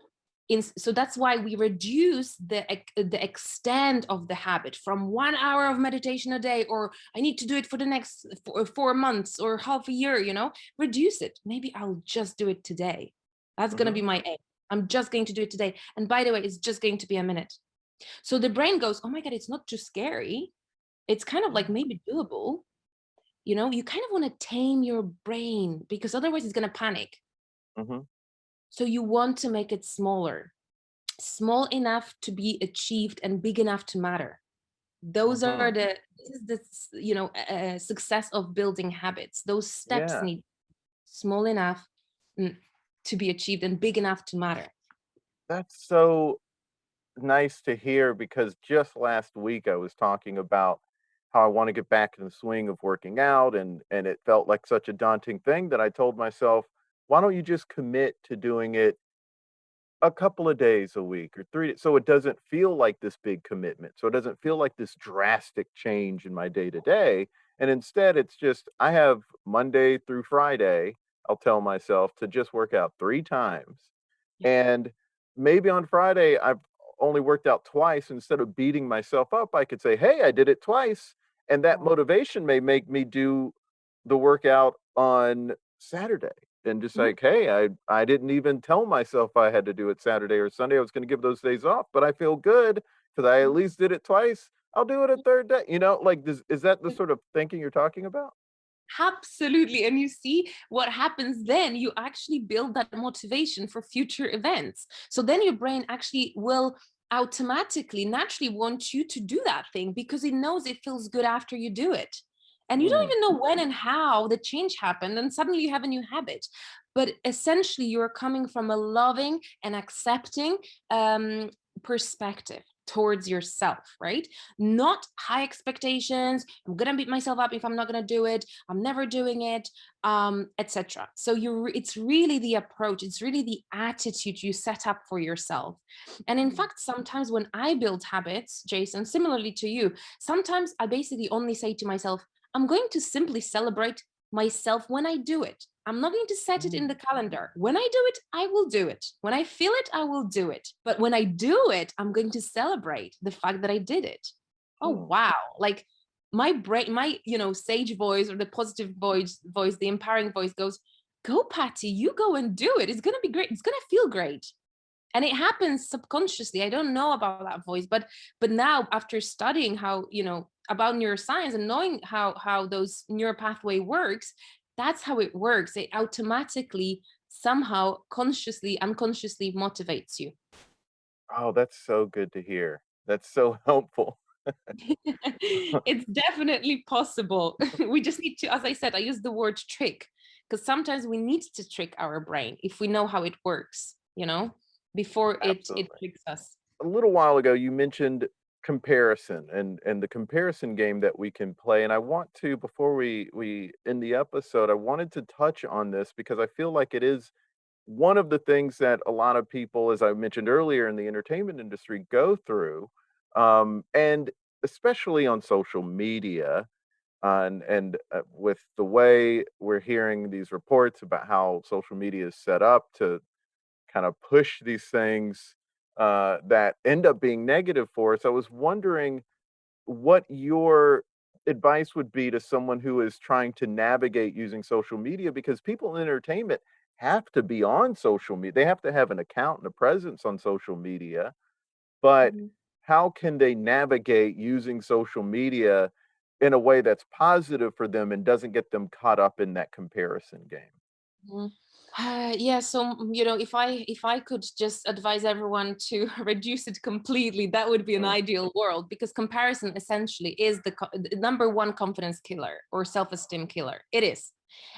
So that's why we reduce the extent of the habit from 1 hour of meditation a day, or I need to do it for the next 4 months or half a year, reduce it. Maybe I'll just do it today. That's going to be my aim. I'm just going to do it today. And by the way, it's just going to be a minute. So the brain goes, oh my God, it's not too scary. It's kind of like maybe doable. You kind of want to tame your brain, because otherwise it's going to panic. So you want to make it smaller, small enough to be achieved and big enough to matter. Those are this is the success of building habits. Those steps need small enough to be achieved and big enough to matter. That's so nice to hear, because just last week I was talking about how I want to get back in the swing of working out, and it felt like such a daunting thing that I told myself, why don't you just commit to doing it a couple of days a week or 3 so it doesn't feel like this big commitment. So it doesn't feel like this drastic change in my day to day. And instead it's just I have Monday through Friday, I'll tell myself to just work out 3 times. And maybe on Friday I've only worked out twice. Instead of beating myself up, I could say, "Hey, I did it twice." And that motivation may make me do the workout on Saturday. And just like, hey, I didn't even tell myself I had to do it Saturday or Sunday. I was going to give those days off, but I feel good because I at least did it twice. I'll do it a third day. Like this, is that the sort of thinking you're talking about? Absolutely. And you see what happens then, you actually build that motivation for future events. So then your brain actually will automatically, naturally want you to do that thing, because it knows it feels good after you do it. And you don't even know when and how the change happened, and suddenly you have a new habit. But essentially, you're coming from a loving and accepting perspective towards yourself, right? Not high expectations. I'm gonna beat myself up if I'm not gonna do it. I'm never doing it, etc. So it's really the approach. It's really the attitude you set up for yourself. And in fact, sometimes when I build habits, Jason, similarly to you, sometimes I basically only say to myself, I'm going to simply celebrate myself when I do it. I'm not going to set it in the calendar. When I do it, I will do it. When I feel it, I will do it. But when I do it, I'm going to celebrate the fact that I did it. Oh, wow. Like my brain, my, sage voice, or the positive voice, the empowering voice goes, go, Patty, you go and do it. It's going to be great. It's going to feel great. And it happens subconsciously. I don't know about that voice, but now, after studying how, about neuroscience and knowing how those neural pathway works, that's how it works. It automatically, somehow, consciously, unconsciously motivates you. Oh, that's so good to hear. That's so helpful. It's definitely possible. We just need to, as I said, I use the word trick, because sometimes we need to trick our brain if we know how it works, before it Absolutely. tricks us. A little while ago, you mentioned comparison and the comparison game that we can play. And I want to, before we end the episode, I wanted to touch on this because I feel like it is one of the things that a lot of people, as I mentioned earlier, in the entertainment industry go through, and especially on social media. And with the way we're hearing these reports about how social media is set up to kind of push these things that end up being negative for us. I was wondering what your advice would be to someone who is trying to navigate using social media, because people in entertainment have to be on social media. They have to have an account and a presence on social media, but Mhm. how can they navigate using social media in a way that's positive for them and doesn't get them caught up in that comparison game? Mhm. Yeah, so if I could just advise everyone to reduce it completely, that would be an Mm. ideal world, because comparison essentially is the number one confidence killer or self-esteem killer. It is.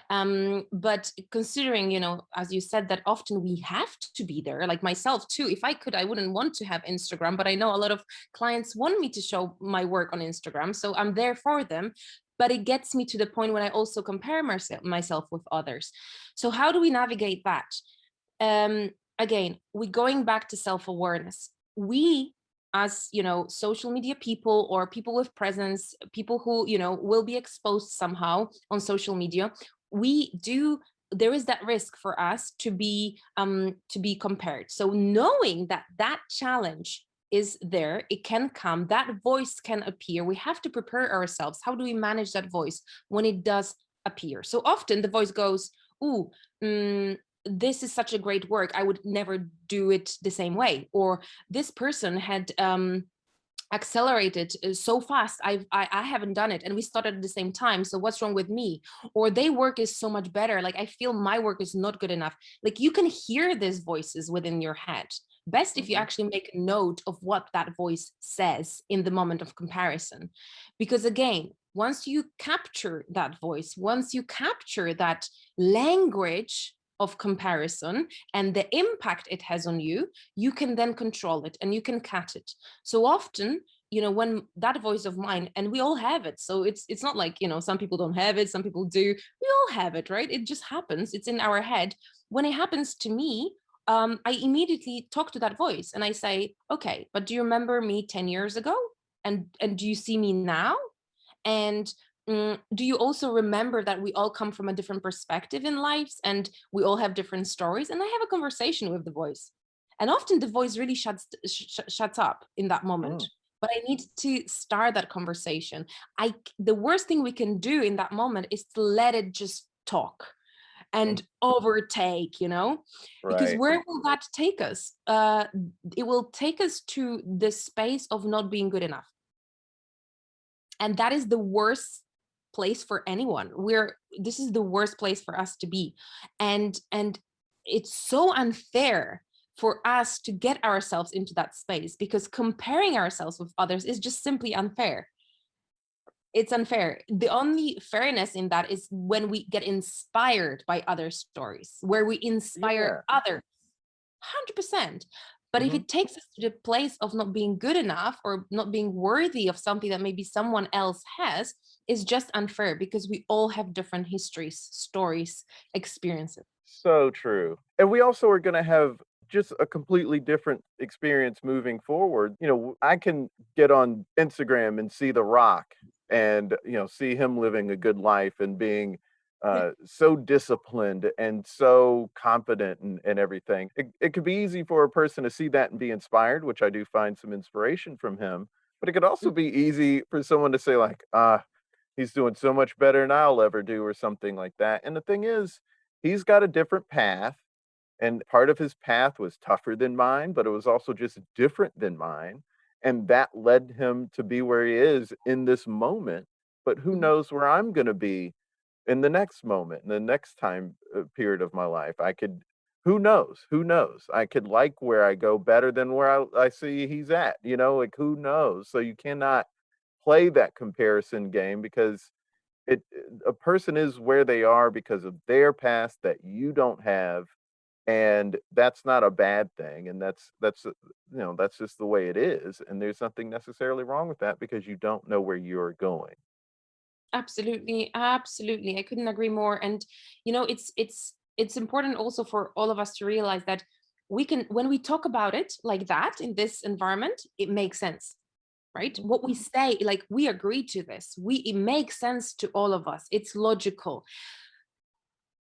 But considering, as you said, that often we have to be there, like myself too. If I could, I wouldn't want to have Instagram, but I know a lot of clients want me to show my work on Instagram, so I'm there for them. But it gets me to the point when I also compare myself with others. So how do we navigate that? Again, we going back to self-awareness. We, as social media people, or people with presence, people who will be exposed somehow on social media, we do there is that risk for us to be compared. So knowing that that challenge is there, it can come, that voice can appear. We have to prepare ourselves. How do we manage that voice when it does appear? So often the voice goes, ooh, this is such a great work, I would never do it the same way. Or this person had accelerated so fast, I haven't done it, and we started at the same time, so what's wrong with me? Or their work is so much better, like I feel my work is not good enough. Like you can hear these voices within your head. Best if you actually make a note of what that voice says in the moment of comparison, because again, once you capture that voice, once you capture that language of comparison and the impact it has on you, you can then control it and you can cut it. So often, when that voice of mine, and we all have it, so it's not like, some people don't have it, some people do, we all have it, right? It just happens, it's in our head. When it happens to me, I immediately talk to that voice and I say, okay, but do you remember me 10 years ago? And do you see me now? And do you also remember that we all come from a different perspective in lives and we all have different stories? And I have a conversation with the voice. And often the voice really shuts up in that moment. But I need to start that conversation. The worst thing we can do in that moment is to let it just talk and overtake, because Right. where will that take us? It will take us to the space of not being good enough. And that is the worst place for anyone. This is the worst place for us to be. And it's so unfair for us to get ourselves into that space, because comparing ourselves with others is just simply unfair. It's unfair. The only fairness in that is when we get inspired by other stories, where we inspire others, 100%. But if it takes us to the place of not being good enough or not being worthy of something that maybe someone else has, it's just unfair, because we all have different histories, stories, experiences. So true. And we also are going to have just a completely different experience moving forward. I can get on Instagram and see The Rock and, see him living a good life and being so disciplined and so confident and everything. It could be easy for a person to see that and be inspired, which I do find some inspiration from him. But it could also be easy for someone to say, like, he's doing so much better than I'll ever do, or something like that. And the thing is, he's got a different path, and part of his path was tougher than mine, but it was also just different than mine, and that led him to be where he is in this moment. But who knows where I'm going to be in the next moment, in the next time period of my life? Who knows? Who knows? I could like where I go better than where I see he's at, like who knows? So you cannot play that comparison game, because a person is where they are because of their past that you don't have, and that's not a bad thing, and that's just the way it is, and there's nothing necessarily wrong with that, because you don't know where you're going. Absolutely, absolutely. I couldn't agree more. And it's important also for all of us to realize that we can, when we talk about it like that in this environment, it makes sense, right? What we say, like we agree to this, it makes sense to all of us. It's logical.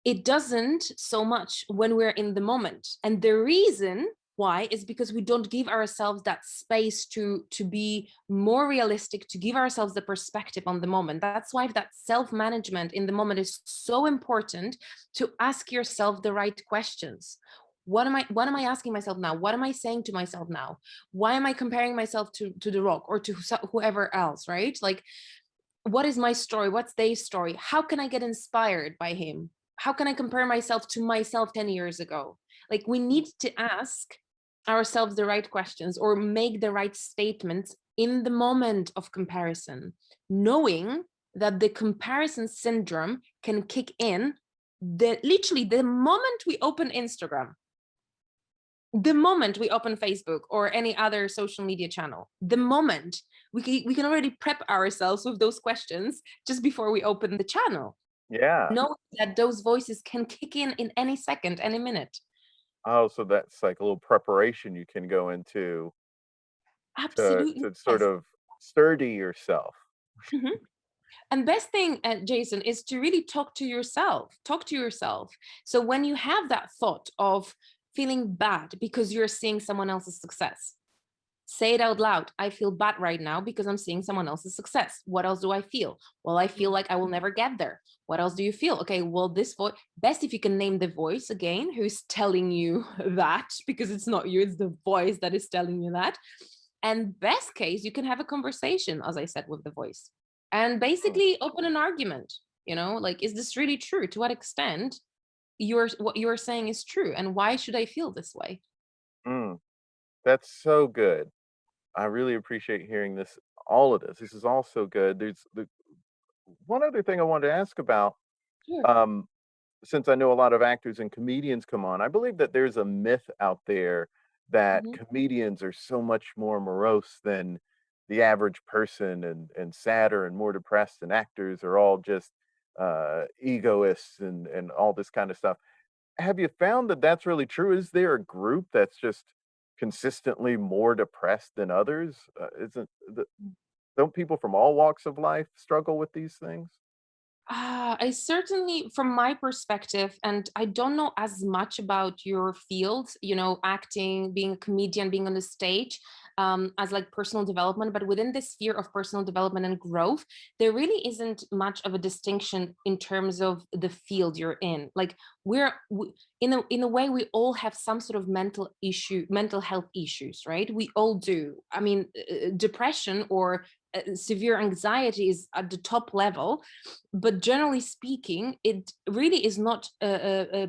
It doesn't so much when we're in the moment. And the reason why is because we don't give ourselves that space to be more realistic, to give ourselves the perspective on the moment. That's why that self-management in the moment is so important, to ask yourself the right questions. What am I asking myself now? What am I saying to myself now? Why am I comparing myself to The Rock or to whoever else, right? Like, what is my story? What's their story? How can I get inspired by him? How can I compare myself to myself 10 years ago? Like, we need to ask ourselves the right questions or make the right statements in the moment of comparison, knowing that the comparison syndrome can kick in literally the moment we open Instagram, the moment we open Facebook or any other social media channel. The moment we can already prep ourselves with those questions just before we open the channel, Yeah. knowing that those voices can kick in any second, any minute. Oh, so that's like a little preparation you can go into to Absolutely, to sort yes. of sturdy yourself. Mhm. And best thing, Jason, is to really talk to yourself. Talk to yourself. So when you have that thought of feeling bad because you're seeing someone else's success, say it out loud. I feel bad right now because I'm seeing someone else's success. What else do I feel? Well, I feel like I will never get there. What else do you feel? Okay, well, this voice, best if you can name the voice again, who's telling you that, because it's not you, it's the voice that is telling you that. And best case, you can have a conversation, as I said, with the voice, and Mm, basically open an argument. Like, is this really true? To what extent what you're saying is true? And why should I feel this way? mm, that's so good. I really appreciate hearing this, all of this. This is all so good. There's the one other thing I wanted to ask about. Sure. Um, since I know a lot of actors and comedians come on, I believe that there's a myth out there that Mhm. comedians are so much more morose than the average person and sadder and more depressed, and actors are all just egoists and all this kind of stuff. Have you found that that's really true? Is there a group that's just consistently more depressed than others? Isn't the, don't people from all walks of life struggle with these things? I certainly, from my perspective, and I don't know as much about your field, acting, being a comedian, being on the stage, as like personal development, but within the sphere of personal development and growth, there really isn't much of a distinction in terms of the field you're in. Like in a way, we all have some sort of mental health issues, right? We all do. I mean, depression or severe anxiety is at the top level, but generally speaking, it really is not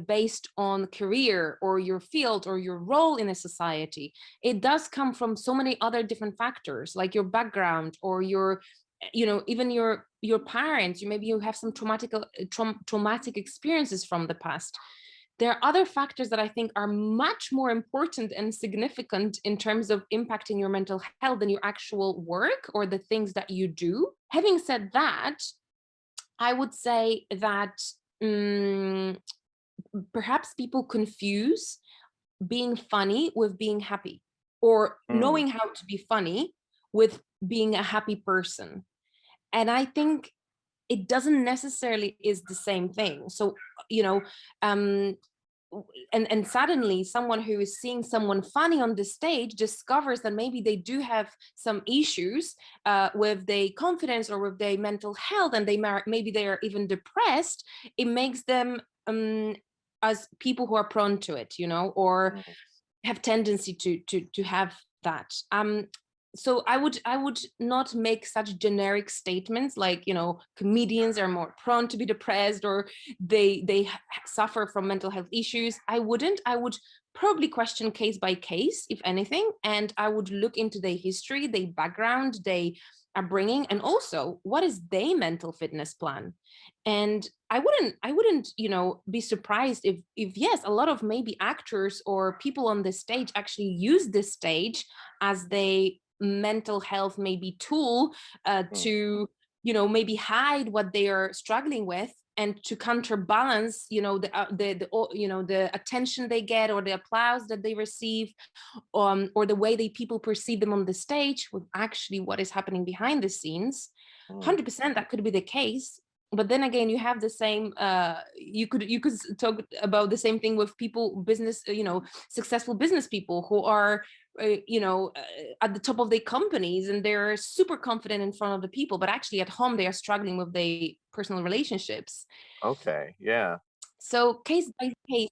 based on career or your field or your role in a society. It does come from so many other different factors, like your background or even your parents. Maybe you have some traumatic experiences from the past. There are other factors that I think are much more important and significant in terms of impacting your mental health than your actual work or the things that you do. Having said that, I would say that mm, perhaps people confuse being funny with being happy, or Mm, knowing how to be funny with being a happy person. And I think it doesn't necessarily is the same thing. So, you know, um, and suddenly someone who is seeing someone funny on the stage discovers that maybe they do have some issues with their confidence or with their mental health, and maybe they are even depressed. It makes them as people who are prone to it, or mm, have tendency to have that. So I would not make such generic statements like, comedians are more prone to be depressed, or they suffer from mental health issues. I would probably question case by case, if anything, and I would look into their history, their background, they are bringing, and also what is their mental fitness plan. And I wouldn't be surprised if yes, a lot of maybe actors or people on the stage actually use this stage as they mental health maybe tool mm, to maybe hide what they are struggling with, and to counterbalance the attention they get, or the applause that they receive, or the way they people perceive them on the stage with actually what is happening behind the scenes. mm. 100% that could be the case. But then again, you have the same you could talk about the same thing with people, business, successful business people who are at the top of their companies, and they're super confident in front of the people, but actually at home they are struggling with their personal relationships. Okay, yeah, So case by case,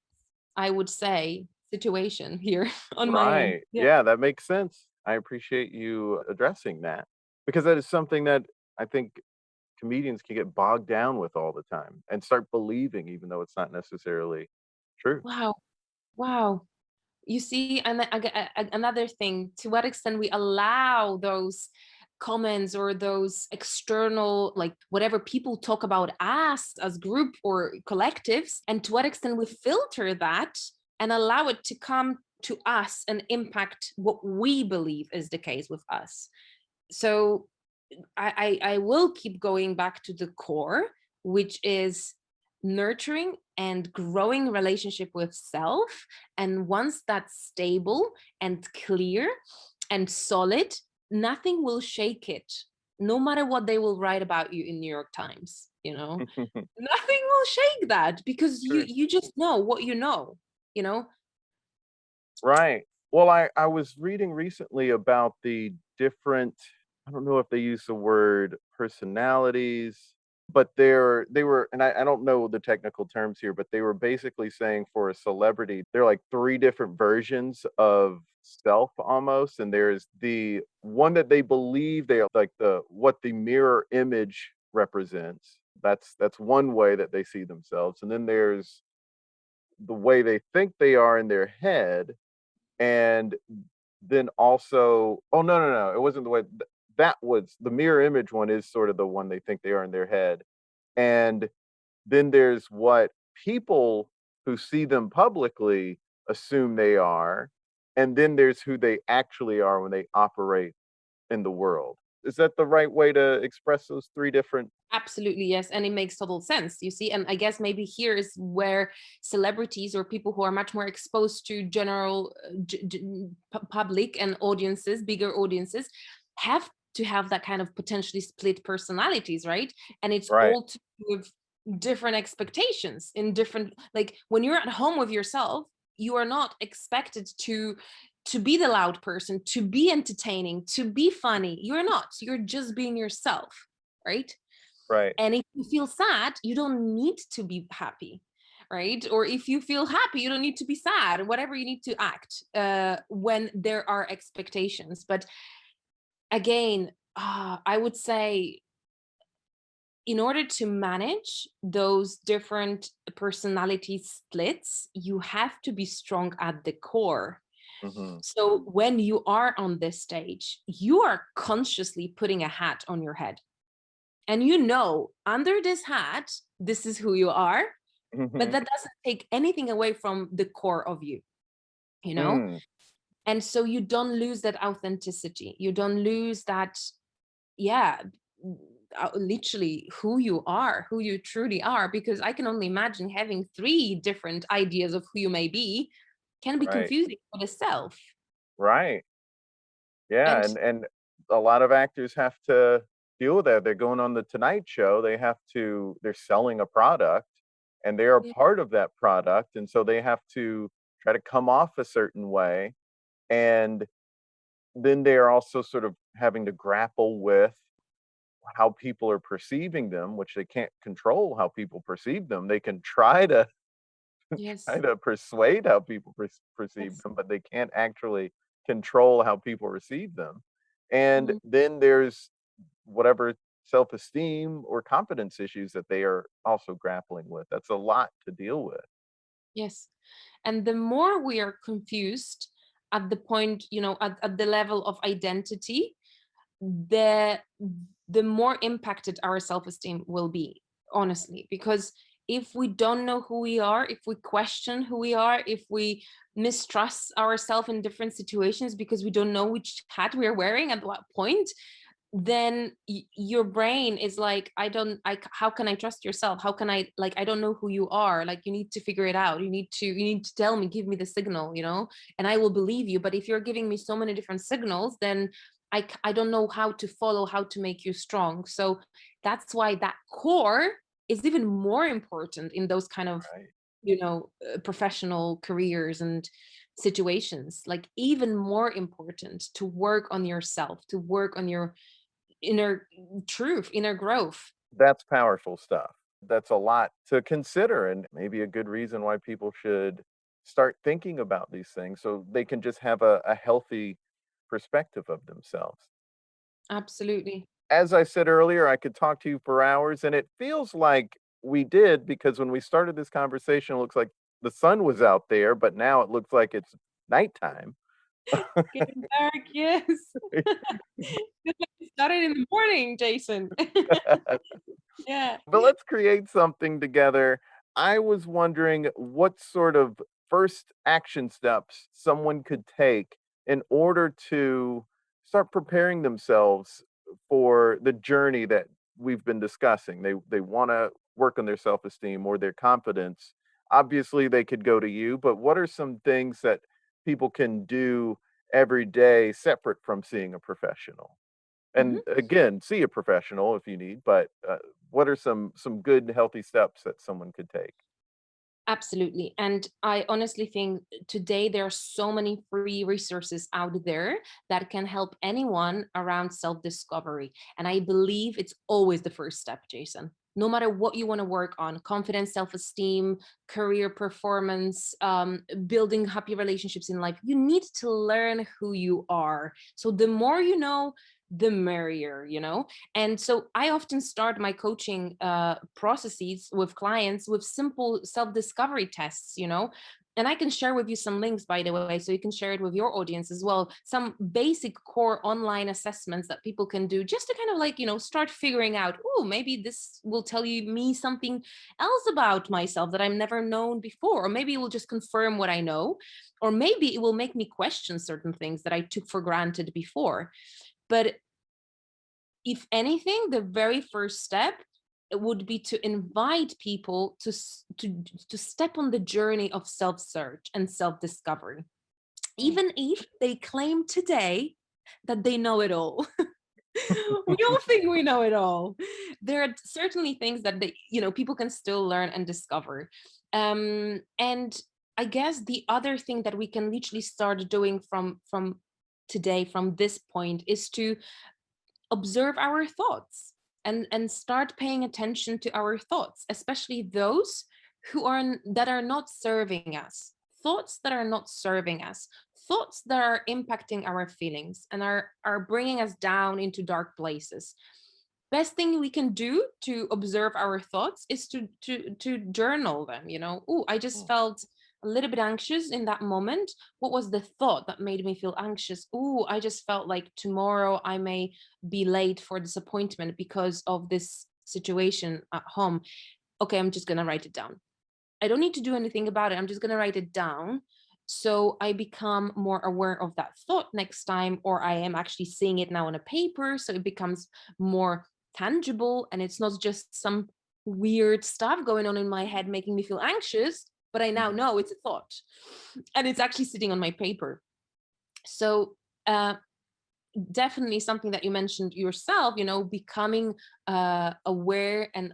I would say, situation here on my end. right. Yeah. Yeah, that makes sense. I appreciate you addressing that because that is something that I think comedians can get bogged down with all the time and start believing, even though it's not necessarily true. Wow. Wow. You see, and another thing, to what extent we allow those comments or those external, like whatever people talk about us as group or collectives, and to what extent we filter that and allow it to come to us and impact what we believe is the case with us. So I will keep going back to the core, which is nurturing and growing relationship with self. And once that's stable and clear and solid, nothing will shake it. no matter what they will write about you in New York Times, nothing will shake that, because you Sure. you just know what you know, you know. Right. Well, I was reading recently about the different, I don't know if they use the word personalities, but they were, and I don't know the technical terms here, but they were basically saying for a celebrity, there are like three different versions of self almost. And there's the one that they believe they are like the what the mirror image represents. That's one way that they see themselves. And then there's the way they think they are in their head, and then also, oh, no, it wasn't the way that was the mirror image one is sort of the one they think they are in their head. And then there's what people who see them publicly assume they are, and then there's who they actually are when they operate in the world. Is that the right way to express those three different? Absolutely, yes. And it makes total sense, you see. And I guess maybe here is where celebrities or people who are much more exposed to general public and audiences, bigger audiences, have to have that kind of potentially split personalities, right? And it's Right, all to do with different expectations in different, like when you're at home with yourself, you are not expected to be the loud person, to be entertaining, to be funny. You're not. You're just being yourself, right? right, And if you feel sad, you don't need to be happy, right? Or if you feel happy, you don't need to be sad, whatever you need to act when there are expectations. But again, I would say, in order to manage those different personality splits, you have to be strong at the core. hmm, So when you are on this stage, you are consciously putting a hat on your head. And under this hat, this is who you are, but hmm, that doesn't take anything away from the core of you, you know? mm, And so you don't lose that authenticity. You don't lose that, yeah, literally who you truly are, because I can only imagine having three different ideas of who you may be can be right, confusing for the self. right. Yeah, And and a lot of actors have to deal with that. They're going on the Tonight Show. They're selling a product, and they are yeah, part of that product, and so they have to try to come off a certain way. And then they are also sort of having to grapple with how people are perceiving them, which they can't control how people perceive them. They can try to yes, try to persuade how people perceive yes. them, but they can't actually control how people receive them. And Mhm. then there's whatever self-esteem or confidence issues that they are also grappling with. That's a lot to deal with. Yes. And the more we are confused at the point, at the level of identity, the the more impacted our self-esteem will be, honestly. Because if we don't know who we are, if we question who we are, if we mistrust ourselves in different situations because we don't know which hat we're wearing at what point, then your brain is like, how can I trust yourself? How can I, like, I don't know who you are. Like, you need to figure it out. You need to tell me, give me the signal, and I will believe you. But if you're giving me so many different signals, then I don't know how to follow, how to make you strong. So that's why that core is even more important in those kind of, Right. professional careers and situations. Like, even more important to work on yourself, to work on your inner truth, inner growth. That's powerful stuff. That's a lot to consider, and maybe a good reason why people should start thinking about these things so they can just have a healthy perspective of themselves. Absolutely. As I said earlier, I could talk to you for hours, and it feels like we did because when we started this conversation, it looks like the sun was out there, but now it looks like it's nighttime. Getting dark, yes. Started in the morning, Jason. Yeah. But let's create something together. I was wondering what sort of first action steps someone could take in order to start preparing themselves for the journey that we've been discussing. They want to work on their self-esteem or their confidence. Obviously, they could go to you, but what are some things that people can do every day separate from seeing a professional? And again, see a professional if you need, but what are some good healthy steps that someone could take? Absolutely. And I honestly think today there are so many free resources out there that can help anyone around self-discovery. And I believe it's always the first step, Jason. No matter what you want to work on, confidence, self-esteem, career performance, building happy relationships in life, you need to learn who you are. So the more you know, the merrier, you know? And so I often start my coaching processes with clients with simple self-discovery tests, you know, and I can share with you some links, by the way, so you can share it with your audience as well. Some basic core online assessments that people can do just to kind of like, you know, start figuring out, oh, maybe this will tell you me something else about myself that I've never known before, or maybe it will just confirm what I know, or maybe it will make me question certain things that I took for granted before. But if anything, the very first step would be to invite people to step on the journey of self-search and self-discovery, even if they claim today that they know it all. We all think we know it all. There are certainly things that they, you know, people can still learn and discover. And I guess the other thing that we can literally start doing from today, from this point, is to observe our thoughts and start paying attention to our thoughts, especially those that are not serving us, thoughts that are not serving us, thoughts that are impacting our feelings and are bringing us down into dark places. Best thing we can do to observe our thoughts is to journal them, you know. Oh, I just felt a little bit anxious in that moment. What was the thought that made me feel anxious? Oh, I just felt like tomorrow I may be late for this appointment because of this situation at home. Okay, I'm just gonna write it down. I don't need to do anything about it. I'm just gonna write it down, so I become more aware of that thought next time, or I am actually seeing it now on a paper, so it becomes more tangible and it's not just some weird stuff going on in my head making me feel anxious, but I now know it's a thought and it's actually sitting on my paper. So definitely something that you mentioned yourself, you know, becoming aware and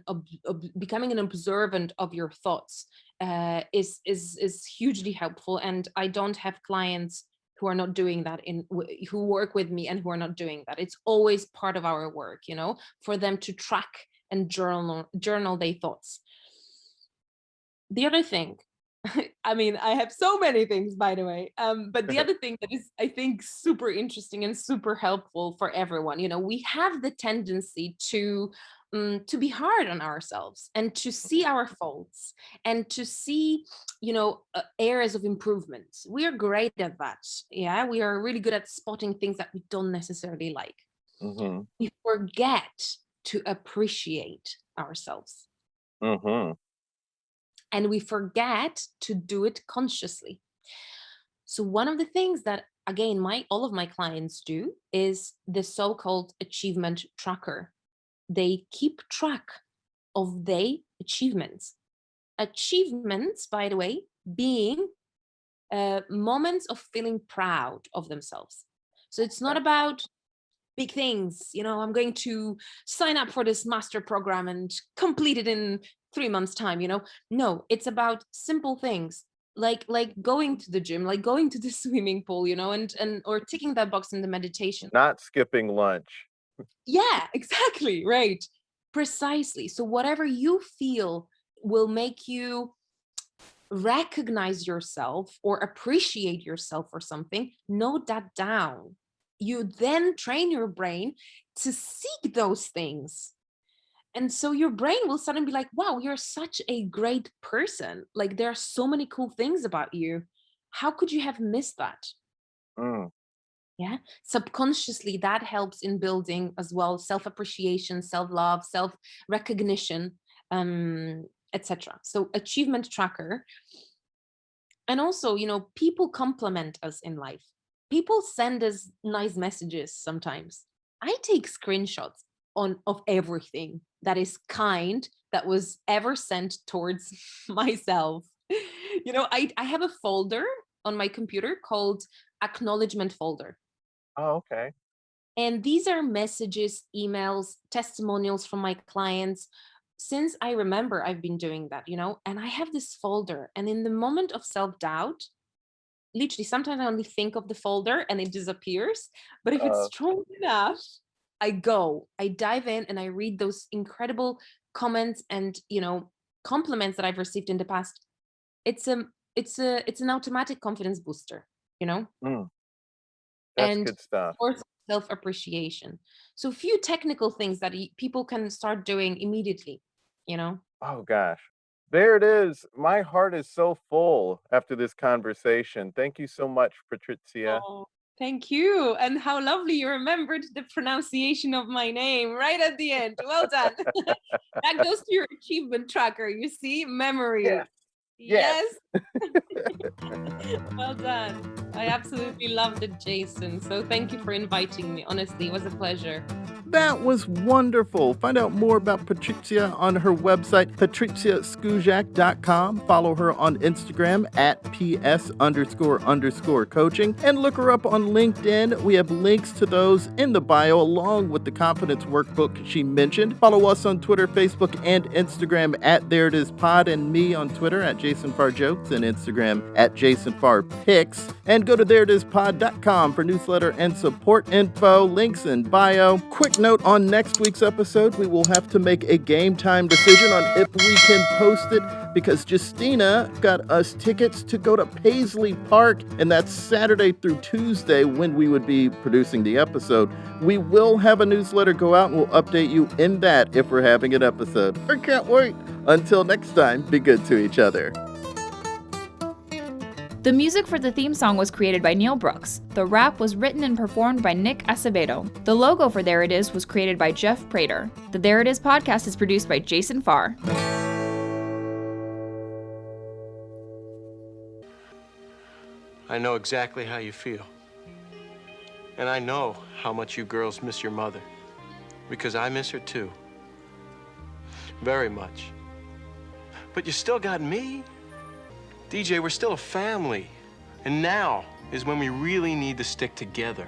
becoming an observant of your thoughts is hugely helpful. And I don't have clients who are not doing that, who work with me and who are not doing that. It's always part of our work, you know, for them to track and journal their thoughts. The other thing, I mean, I have so many things, by the way. But the other thing that is, I think, super interesting and super helpful for everyone, you know, we have the tendency to be hard on ourselves and to see our faults and to see, you know, areas of improvement. We are great at that. Yeah, we are really good at spotting things that we don't necessarily like. Mm-hmm. We forget to appreciate ourselves. Mm-hmm. And we forget to do it consciously. So one of the things that, again, all of my clients do is the so-called achievement tracker. They keep track of their achievements. Achievements, by the way, being moments of feeling proud of themselves. So it's not about big things, you know, I'm going to sign up for this master program and complete it in 3 months time, you know. No, it's about simple things like going to the gym, like going to the swimming pool, you know, and or ticking that box in the meditation. Not skipping lunch. Yeah, exactly, right, precisely. So whatever you feel will make you recognize yourself or appreciate yourself for something, note that down. You then train your brain to seek those things. And so your brain will suddenly be like, wow, you're such a great person. Like there are so many cool things about you. How could you have missed that? Mm. Yeah. Subconsciously, that helps in building as well self-appreciation, self-love, self-recognition, etc. So achievement tracker. And also, you know, people compliment us in life. People send us nice messages sometimes. I take screenshots of everything that is kind that was ever sent towards myself. You know, I have a folder on my computer called Acknowledgement Folder. Oh, okay. And these are messages, emails, testimonials from my clients. Since I remember, I've been doing that, and I have this folder. And in the moment of self-doubt, literally, sometimes I only think of the folder and it disappears. But if it's strong enough, I dive in and I read those incredible comments and, compliments that I've received in the past. It's an automatic confidence booster, Mm, that's and good stuff. source of self-appreciation. So few technical things that people can start doing immediately. Oh gosh. There it is. My heart is so full after this conversation. Thank you so much, Patrycja. Oh, thank you. And how lovely you remembered the pronunciation of my name right at the end. Well done. That goes to your achievement tracker. You see, memory. Yes. Yes. Yes. Well done. I absolutely loved it, Jason. So thank you for inviting me. Honestly, it was a pleasure. That was wonderful. Find out more about Patrycja on her website, patrycjaskurzak.com. Follow her on Instagram at ps__coaching and look her up on LinkedIn. We have links to those in the bio along with the confidence workbook she mentioned. Follow us on Twitter, Facebook, and Instagram at There It Is Pod, and me on Twitter at JasonFarJokes and Instagram at JasonFarPics. And go to thereitispod.com for newsletter and support info, links in bio. Quick note on next week's episode, we will have to make a game time decision on if we can post it because Justina got us tickets to go to Paisley Park, and that's Saturday through Tuesday when we would be producing the episode. We will have a newsletter go out and we'll update you in that if we're having an episode. I can't wait. Until next time, be good to each other. The music for the theme song was created by Neil Brooks. The rap was written and performed by Nick Acevedo. The logo for There It Is was created by Jeff Prater. The There It Is podcast is produced by Jason Farr. I know exactly how you feel. And I know how much you girls miss your mother. Because I miss her too. Very much. But you still got me. DJ, we're still a family. And now is when we really need to stick together.